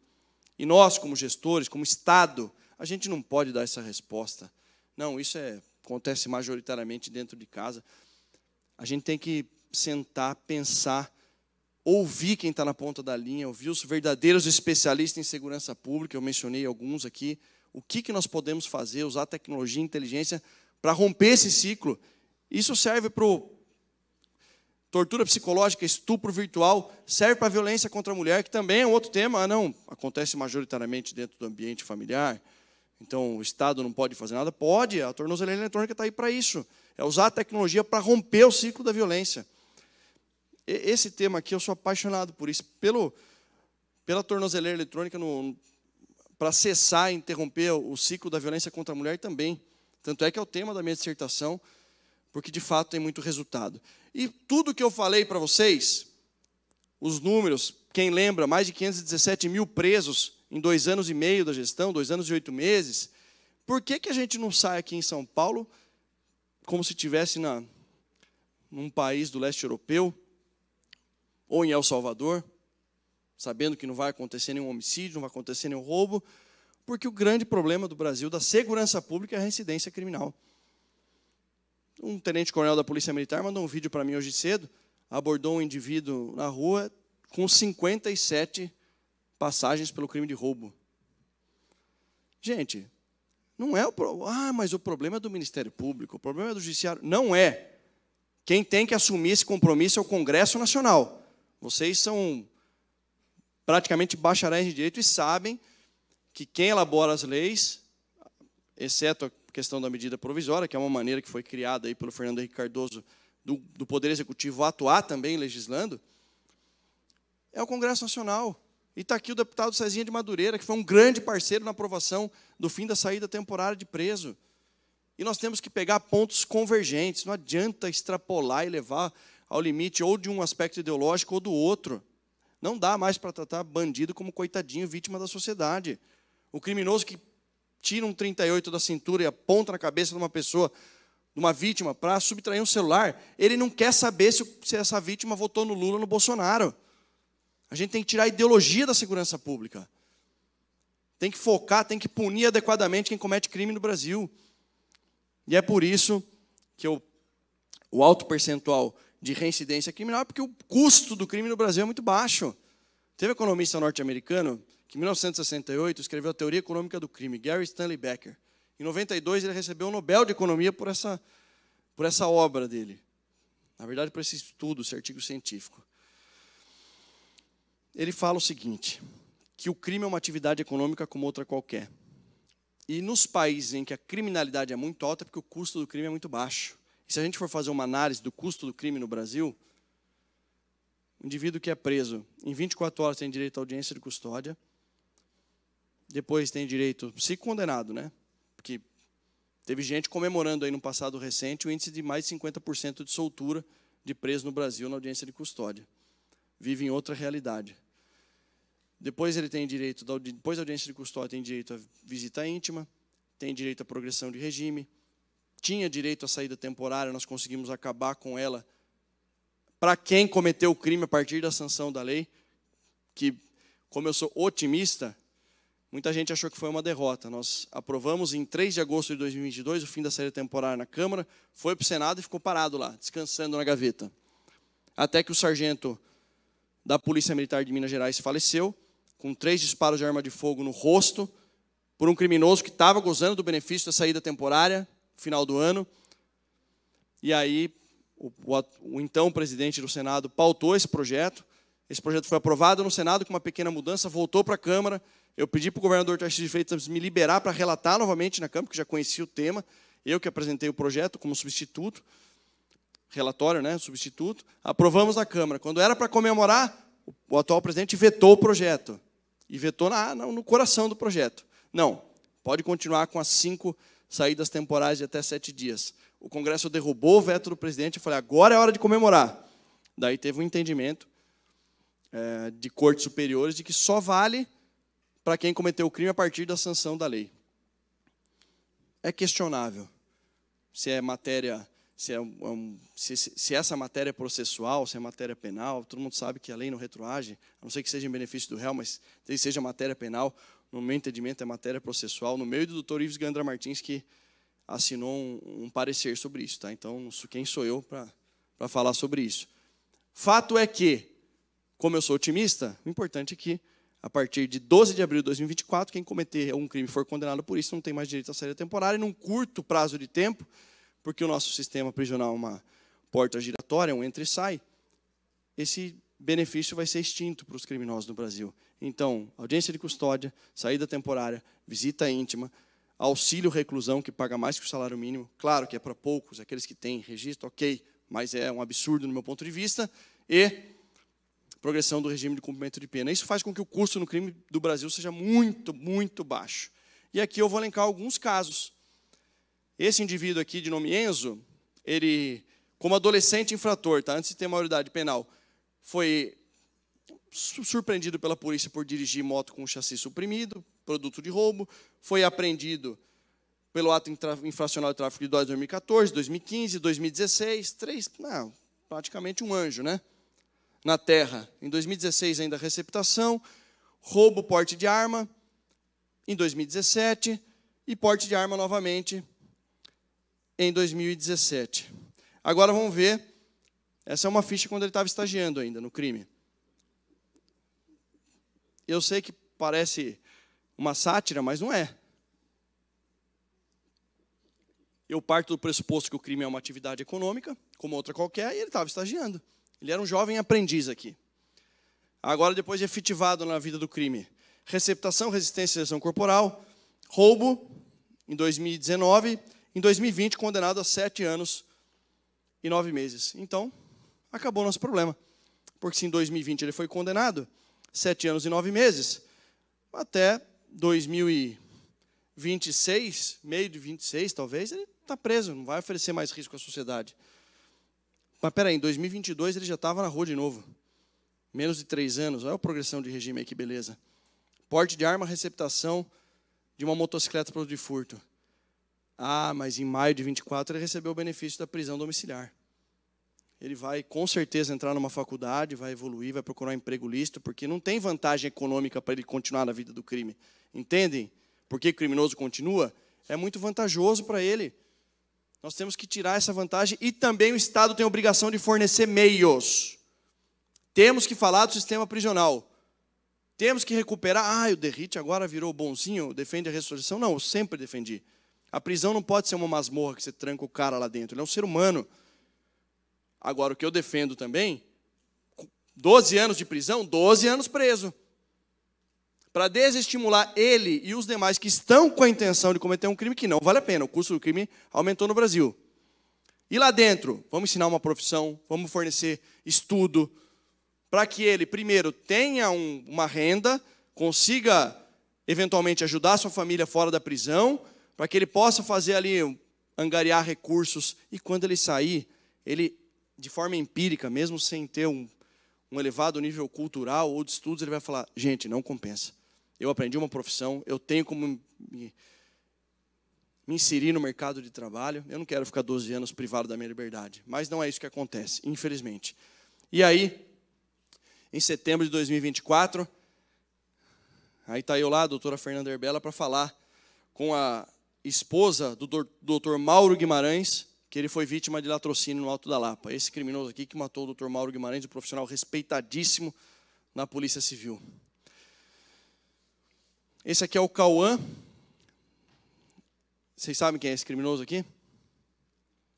E nós, como gestores, como Estado, a gente não pode dar essa resposta. Não, isso acontece majoritariamente dentro de casa. A gente tem que sentar, pensar, ouvir quem está na ponta da linha, ouvir os verdadeiros especialistas em segurança pública, eu mencionei alguns aqui. O que nós podemos fazer, usar tecnologia e inteligência para romper esse ciclo. Isso serve para tortura psicológica, estupro virtual, serve para a violência contra a mulher, que também é um outro tema. Não, acontece majoritariamente dentro do ambiente familiar, então o Estado não pode fazer nada. Pode, a tornozeleira eletrônica está aí para isso. É usar a tecnologia para romper o ciclo da violência. Esse tema aqui, eu sou apaixonado por isso, pela tornozeleira eletrônica, para cessar e interromper o ciclo da violência contra a mulher também. Tanto é que é o tema da minha dissertação, porque, de fato, tem muito resultado. E tudo que eu falei para vocês, os números, quem lembra, mais de 517 mil presos em 2 anos e meio da gestão, 2 anos e 8 meses, por que a gente não sai aqui em São Paulo como se estivesse num país do leste europeu, ou em El Salvador, sabendo que não vai acontecer nenhum homicídio, não vai acontecer nenhum roubo, porque o grande problema do Brasil, da segurança pública, é a reincidência criminal. Um tenente-coronel da Polícia Militar mandou um vídeo para mim hoje cedo, abordou um indivíduo na rua com 57 passagens pelo crime de roubo. Gente, não é mas o problema é do Ministério Público, o problema é do Judiciário. Não é. Quem tem que assumir esse compromisso é o Congresso Nacional. Vocês são praticamente bacharéis de direito e sabem que quem elabora as leis, exceto a questão da medida provisória, que é uma maneira que foi criada aí pelo Fernando Henrique Cardoso, do Poder Executivo atuar também legislando, é o Congresso Nacional. E está aqui o deputado Cezinha de Madureira, que foi um grande parceiro na aprovação do fim da saída temporária de preso. E nós temos que pegar pontos convergentes, não adianta extrapolar e levar ao limite ou de um aspecto ideológico ou do outro. Não dá mais para tratar bandido como coitadinho, vítima da sociedade. O criminoso que tira um 38 da cintura e aponta na cabeça de uma pessoa, de uma vítima, para subtrair um celular, ele não quer saber se essa vítima votou no Lula ou no Bolsonaro. A gente tem que tirar a ideologia da segurança pública. Tem que focar, tem que punir adequadamente quem comete crime no Brasil. E é por isso que o alto percentual de reincidência criminal é porque o custo do crime no Brasil é muito baixo. Teve um economista norte-americano que, em 1968, escreveu a Teoria Econômica do Crime, Gary Stanley Becker. Em 92, ele recebeu o Nobel de Economia por essa obra dele. Na verdade, por esse estudo, esse artigo científico. Ele fala o seguinte, que o crime é uma atividade econômica como outra qualquer. E nos países em que a criminalidade é muito alta, é porque o custo do crime é muito baixo. E se a gente for fazer uma análise do custo do crime no Brasil, o indivíduo que é preso, em 24 horas tem direito à audiência de custódia, depois tem direito, se condenado, né? Porque teve gente comemorando aí no passado recente o índice de mais de 50% de soltura de preso no Brasil na audiência de custódia. Vive em outra realidade. Depois ele tem direito, depois da audiência de custódia, tem direito à visita íntima, tem direito à progressão de regime, tinha direito à saída temporária, nós conseguimos acabar com ela para quem cometeu o crime a partir da sanção da lei, que, como eu sou otimista, muita gente achou que foi uma derrota. Nós aprovamos em 3 de agosto de 2022 o fim da saída temporária na Câmara, foi para o Senado e ficou parado lá, descansando na gaveta. Até que o sargento da Polícia Militar de Minas Gerais faleceu, com 3 disparos de arma de fogo no rosto, por um criminoso que estava gozando do benefício da saída temporária, no final do ano. E aí, o então presidente do Senado pautou esse projeto foi aprovado no Senado com uma pequena mudança, voltou para a Câmara. Eu pedi para o governador Tarcísio de Freitas me liberar para relatar novamente na Câmara, porque já conhecia o tema. Eu que apresentei o projeto como substituto, relatório, né, substituto. Aprovamos na Câmara. Quando era para comemorar, o atual presidente vetou o projeto. E vetou no coração do projeto. Não, pode continuar com as 5 saídas temporárias de até 7 dias. O Congresso derrubou o veto do presidente e falei, agora é hora de comemorar. Daí teve um entendimento de cortes superiores de que só vale para quem cometeu o crime a partir da sanção da lei. É questionável se é matéria, se essa matéria é processual, se é matéria penal. Todo mundo sabe que a lei não retroage, a não ser que seja em benefício do réu, mas desde seja matéria penal, no meu entendimento é matéria processual. No meio do doutor Ives Gandra Martins, que assinou um parecer sobre isso. Tá? Então, quem sou eu para falar sobre isso? Fato é que, como eu sou otimista, o importante é que, a partir de 12 de abril de 2024, quem cometer algum crime e for condenado por isso não tem mais direito à saída temporária, e num curto prazo de tempo, porque o nosso sistema prisional é uma porta giratória, um entra e sai, esse benefício vai ser extinto para os criminosos no Brasil. Então, audiência de custódia, saída temporária, visita íntima, auxílio reclusão, que paga mais que o salário mínimo, claro que é para poucos, aqueles que têm registro, ok, mas é um absurdo no meu ponto de vista, e progressão do regime de cumprimento de pena. Isso faz com que o custo no crime do Brasil seja muito, muito baixo. E aqui eu vou elencar alguns casos. Esse indivíduo aqui, de nome Enzo, ele, como adolescente infrator, tá, antes de ter maioridade penal, foi surpreendido pela polícia por dirigir moto com chassi suprimido, produto de roubo, foi apreendido pelo ato infracional de tráfico de drogas de 2014, 2015, 2016, praticamente um anjo, né? Na terra. Em 2016, ainda receptação, roubo, porte de arma, em 2017, e porte de arma novamente em 2017. Agora vamos ver, essa é uma ficha quando ele estava estagiando ainda no crime. Eu sei que parece uma sátira, mas não é. Eu parto do pressuposto que o crime é uma atividade econômica, como outra qualquer, e ele estava estagiando. Ele era um jovem aprendiz aqui. Agora, depois de efetivado na vida do crime, receptação, resistência e lesão corporal, roubo, em 2019, em 2020, condenado a 7 anos e 9 meses. Então, acabou o nosso problema. Porque se em 2020 ele foi condenado, 7 anos e 9 meses, até 2026, meio de 26 talvez, ele está preso, não vai oferecer mais risco à sociedade. Mas, peraí, em 2022 ele já estava na rua de novo. Menos de 3 anos, olha a progressão de regime aí, que beleza. Porte de arma, receptação de uma motocicleta para o de furto. Ah, mas em maio de 24 ele recebeu o benefício da prisão domiciliar. Ele vai, com certeza, entrar numa faculdade, vai evoluir, vai procurar um emprego lícito, porque não tem vantagem econômica para ele continuar na vida do crime. Entendem? Por que o criminoso continua? É muito vantajoso para ele. Nós temos que tirar essa vantagem e também o Estado tem a obrigação de fornecer meios. Temos que falar do sistema prisional. Temos que recuperar. O Derrite agora virou bonzinho, defende a ressurreição. Não, eu sempre defendi. A prisão não pode ser uma masmorra que você tranca o cara lá dentro. Ele é um ser humano. Agora, o que eu defendo também, 12 anos de prisão, 12 anos preso. Para desestimular ele e os demais que estão com a intenção de cometer um crime que não vale a pena. O custo do crime aumentou no Brasil. E lá dentro, vamos ensinar uma profissão, vamos fornecer estudo, para que ele, primeiro, tenha uma renda, consiga, eventualmente, ajudar a sua família fora da prisão, para que ele possa fazer ali, angariar recursos, e quando ele sair, ele, de forma empírica, mesmo sem ter um elevado nível cultural ou de estudos, ele vai falar, gente, não compensa. Eu aprendi uma profissão, eu tenho como me inserir no mercado de trabalho, eu não quero ficar 12 anos privado da minha liberdade. Mas não é isso que acontece, infelizmente. E aí, em setembro de 2024, aí está eu lá, a doutora Fernanda Herbella, para falar com a esposa do doutor Mauro Guimarães, que ele foi vítima de latrocínio no Alto da Lapa. Esse criminoso aqui que matou o doutor Mauro Guimarães, um profissional respeitadíssimo na Polícia Civil. Esse aqui é o Cauã. Vocês sabem quem é esse criminoso aqui?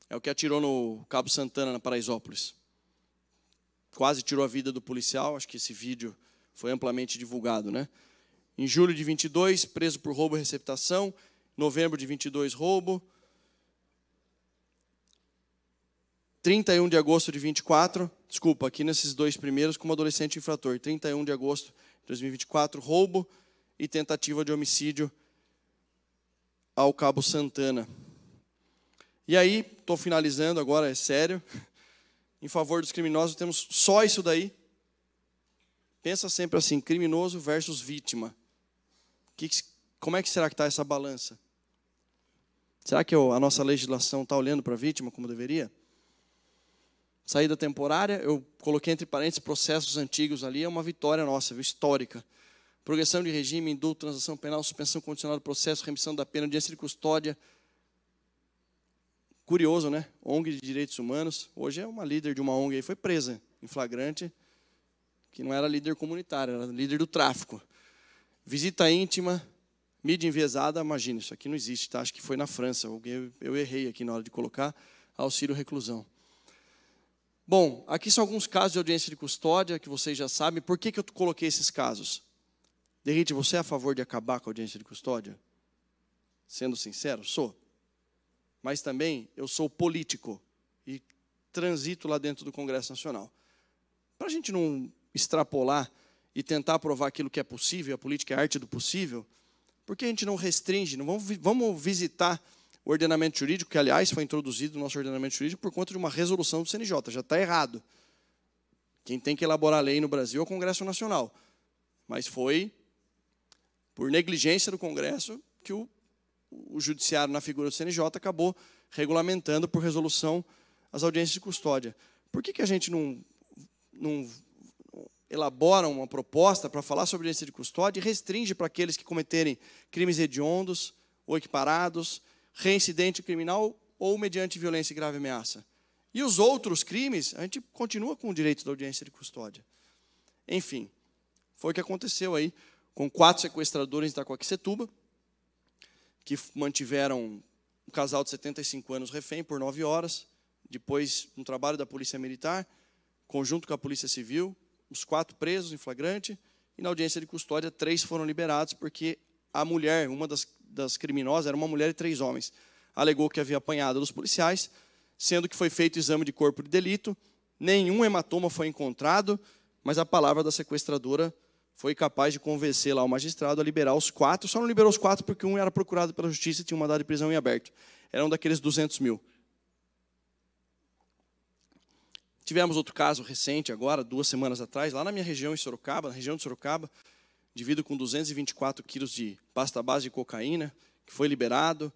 É o que atirou no Cabo Santana, na Paraisópolis. Quase tirou a vida do policial. Acho que esse vídeo foi amplamente divulgado, né? Em julho de 22, preso por roubo e receptação. Novembro de 22, roubo. 31 de agosto de 24. Desculpa, aqui nesses dois primeiros, como adolescente infrator. 31 de agosto de 2024, roubo e tentativa de homicídio ao Cabo Santana. E aí, estou finalizando agora, é sério. Em favor dos criminosos, temos só isso daí. Pensa sempre assim, criminoso versus vítima. Como é que será que está essa balança? Será que a nossa legislação está olhando para a vítima como deveria? Saída temporária, eu coloquei entre parênteses processos antigos ali, é uma vitória nossa, viu, histórica. Progressão de regime, indulto, transação penal, suspensão condicional do processo, remissão da pena, audiência de custódia. curioso, né? ONG de Direitos Humanos. Hoje é uma líder de uma ONG aí, foi presa em flagrante, que não era líder comunitária, era líder do tráfico. Visita íntima, mídia enviesada, imagina, isso aqui não existe, tá? Acho que foi na França, eu errei aqui na hora de colocar, auxílio reclusão. Bom, aqui são alguns casos de audiência de custódia, que vocês já sabem. Por que eu coloquei esses casos? Derrite, você é a favor de acabar com a audiência de custódia? Sendo sincero, sou. Mas também eu sou político e transito lá dentro do Congresso Nacional. Para a gente não extrapolar e tentar provar aquilo que é possível, a política é a arte do possível, por que a gente não restringe, não vamos visitar o ordenamento jurídico, que, aliás, foi introduzido no nosso ordenamento jurídico por conta de uma resolução do CNJ, já está errado. Quem tem que elaborar a lei no Brasil é o Congresso Nacional. Mas foi por negligência do Congresso que o Judiciário, na figura do CNJ, acabou regulamentando por resolução as audiências de custódia. Por que a gente não elabora uma proposta para falar sobre audiência de custódia e restringe para aqueles que cometerem crimes hediondos ou equiparados, reincidente criminal ou mediante violência e grave ameaça? E os outros crimes, a gente continua com o direito da audiência de custódia. Enfim, foi o que aconteceu aí com 4 sequestradores em Itacoaquecetuba, que mantiveram um casal de 75 anos refém por 9 horas, depois, no trabalho da Polícia Militar, conjunto com a Polícia Civil, os 4 presos em flagrante, e na audiência de custódia 3 foram liberados, porque a mulher, uma das criminosas, era uma mulher e 3 homens, alegou que havia apanhado dos policiais, sendo que foi feito exame de corpo de delito, nenhum hematoma foi encontrado, mas a palavra da sequestradora foi capaz de convencer lá o magistrado a liberar os 4, só não liberou os 4 porque um era procurado pela justiça e tinha um mandado de prisão em aberto. Era um daqueles 200 mil. Tivemos outro caso recente agora, 2 semanas atrás, lá na minha região, em Sorocaba, na região de Sorocaba, indivíduo com 224 quilos de pasta base de cocaína, que foi liberado.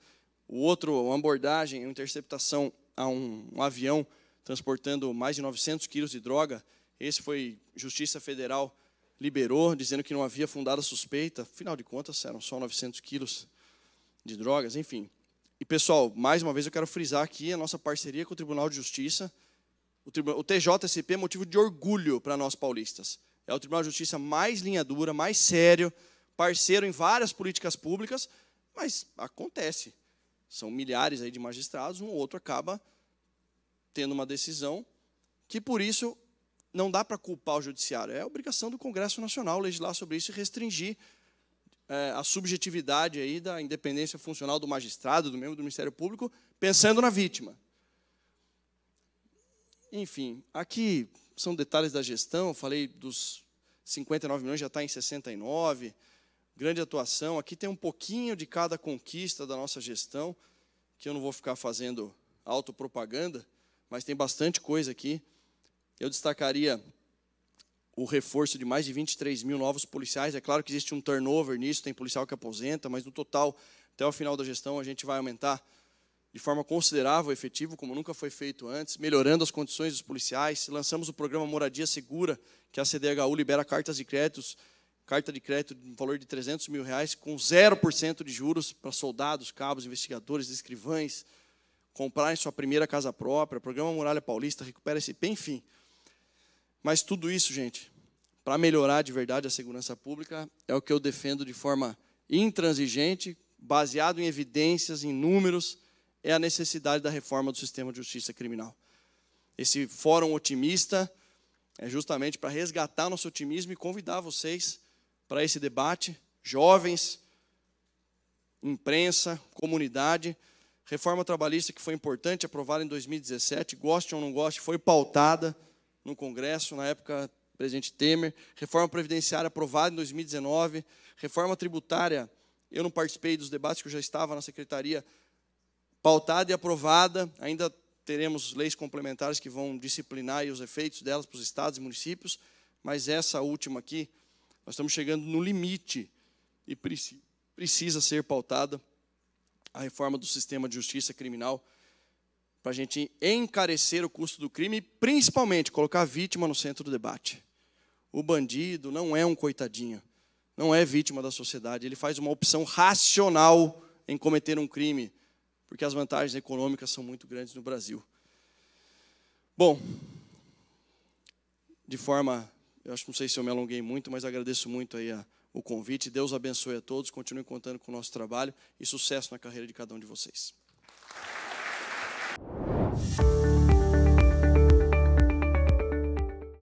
O outro, uma abordagem, uma interceptação a um avião transportando mais de 900 quilos de droga. Esse foi Justiça Federal liberou, dizendo que não havia fundada suspeita. Afinal de contas, eram só 900 quilos de drogas, enfim. E, pessoal, mais uma vez eu quero frisar aqui a nossa parceria com o Tribunal de Justiça. O TJSP é motivo de orgulho para nós paulistas. É o Tribunal de Justiça mais linha dura, mais sério, parceiro em várias políticas públicas, mas acontece. São milhares aí de magistrados, um ou outro acaba tendo uma decisão que, por isso, não dá para culpar o judiciário. É obrigação do Congresso Nacional legislar sobre isso e restringir a subjetividade aí da independência funcional do magistrado, do membro do Ministério Público, pensando na vítima. Enfim, aqui são detalhes da gestão. Falei dos 59 milhões, já está em 69. Grande atuação. Aqui tem um pouquinho de cada conquista da nossa gestão, que eu não vou ficar fazendo autopropaganda, mas tem bastante coisa aqui. Eu destacaria o reforço de mais de 23 mil novos policiais. É claro que existe um turnover nisso, tem policial que aposenta, mas no total, até o final da gestão, a gente vai aumentar de forma considerável o efetivo, como nunca foi feito antes, melhorando as condições dos policiais. Lançamos o programa Moradia Segura, que a CDHU libera carta de crédito no valor de R$300 mil, com 0% de juros para soldados, cabos, investigadores, escrivães, comprarem sua primeira casa própria. Programa Muralha Paulista, Recupera SP, enfim. Mas tudo isso, gente, para melhorar de verdade a segurança pública, é o que eu defendo de forma intransigente, baseado em evidências, em números, é a necessidade da reforma do sistema de justiça criminal. Esse fórum otimista é justamente para resgatar nosso otimismo e convidar vocês para esse debate, jovens, imprensa, comunidade. Reforma trabalhista que foi importante, aprovada em 2017, goste ou não goste, foi pautada no Congresso, na época, presidente Temer. Reforma previdenciária aprovada em 2019. Reforma tributária, eu não participei dos debates, que eu já estava na secretaria, pautada e aprovada. Ainda teremos leis complementares que vão disciplinar aí os efeitos delas para os estados e municípios, mas essa última aqui, nós estamos chegando no limite e precisa ser pautada a reforma do sistema de justiça criminal para a gente encarecer o custo do crime e, principalmente, colocar a vítima no centro do debate. O bandido não é um coitadinho, não é vítima da sociedade, ele faz uma opção racional em cometer um crime, porque as vantagens econômicas são muito grandes no Brasil. Bom, eu acho que não sei se eu me alonguei muito, mas agradeço muito aí o convite. Deus abençoe a todos, continue contando com o nosso trabalho e sucesso na carreira de cada um de vocês.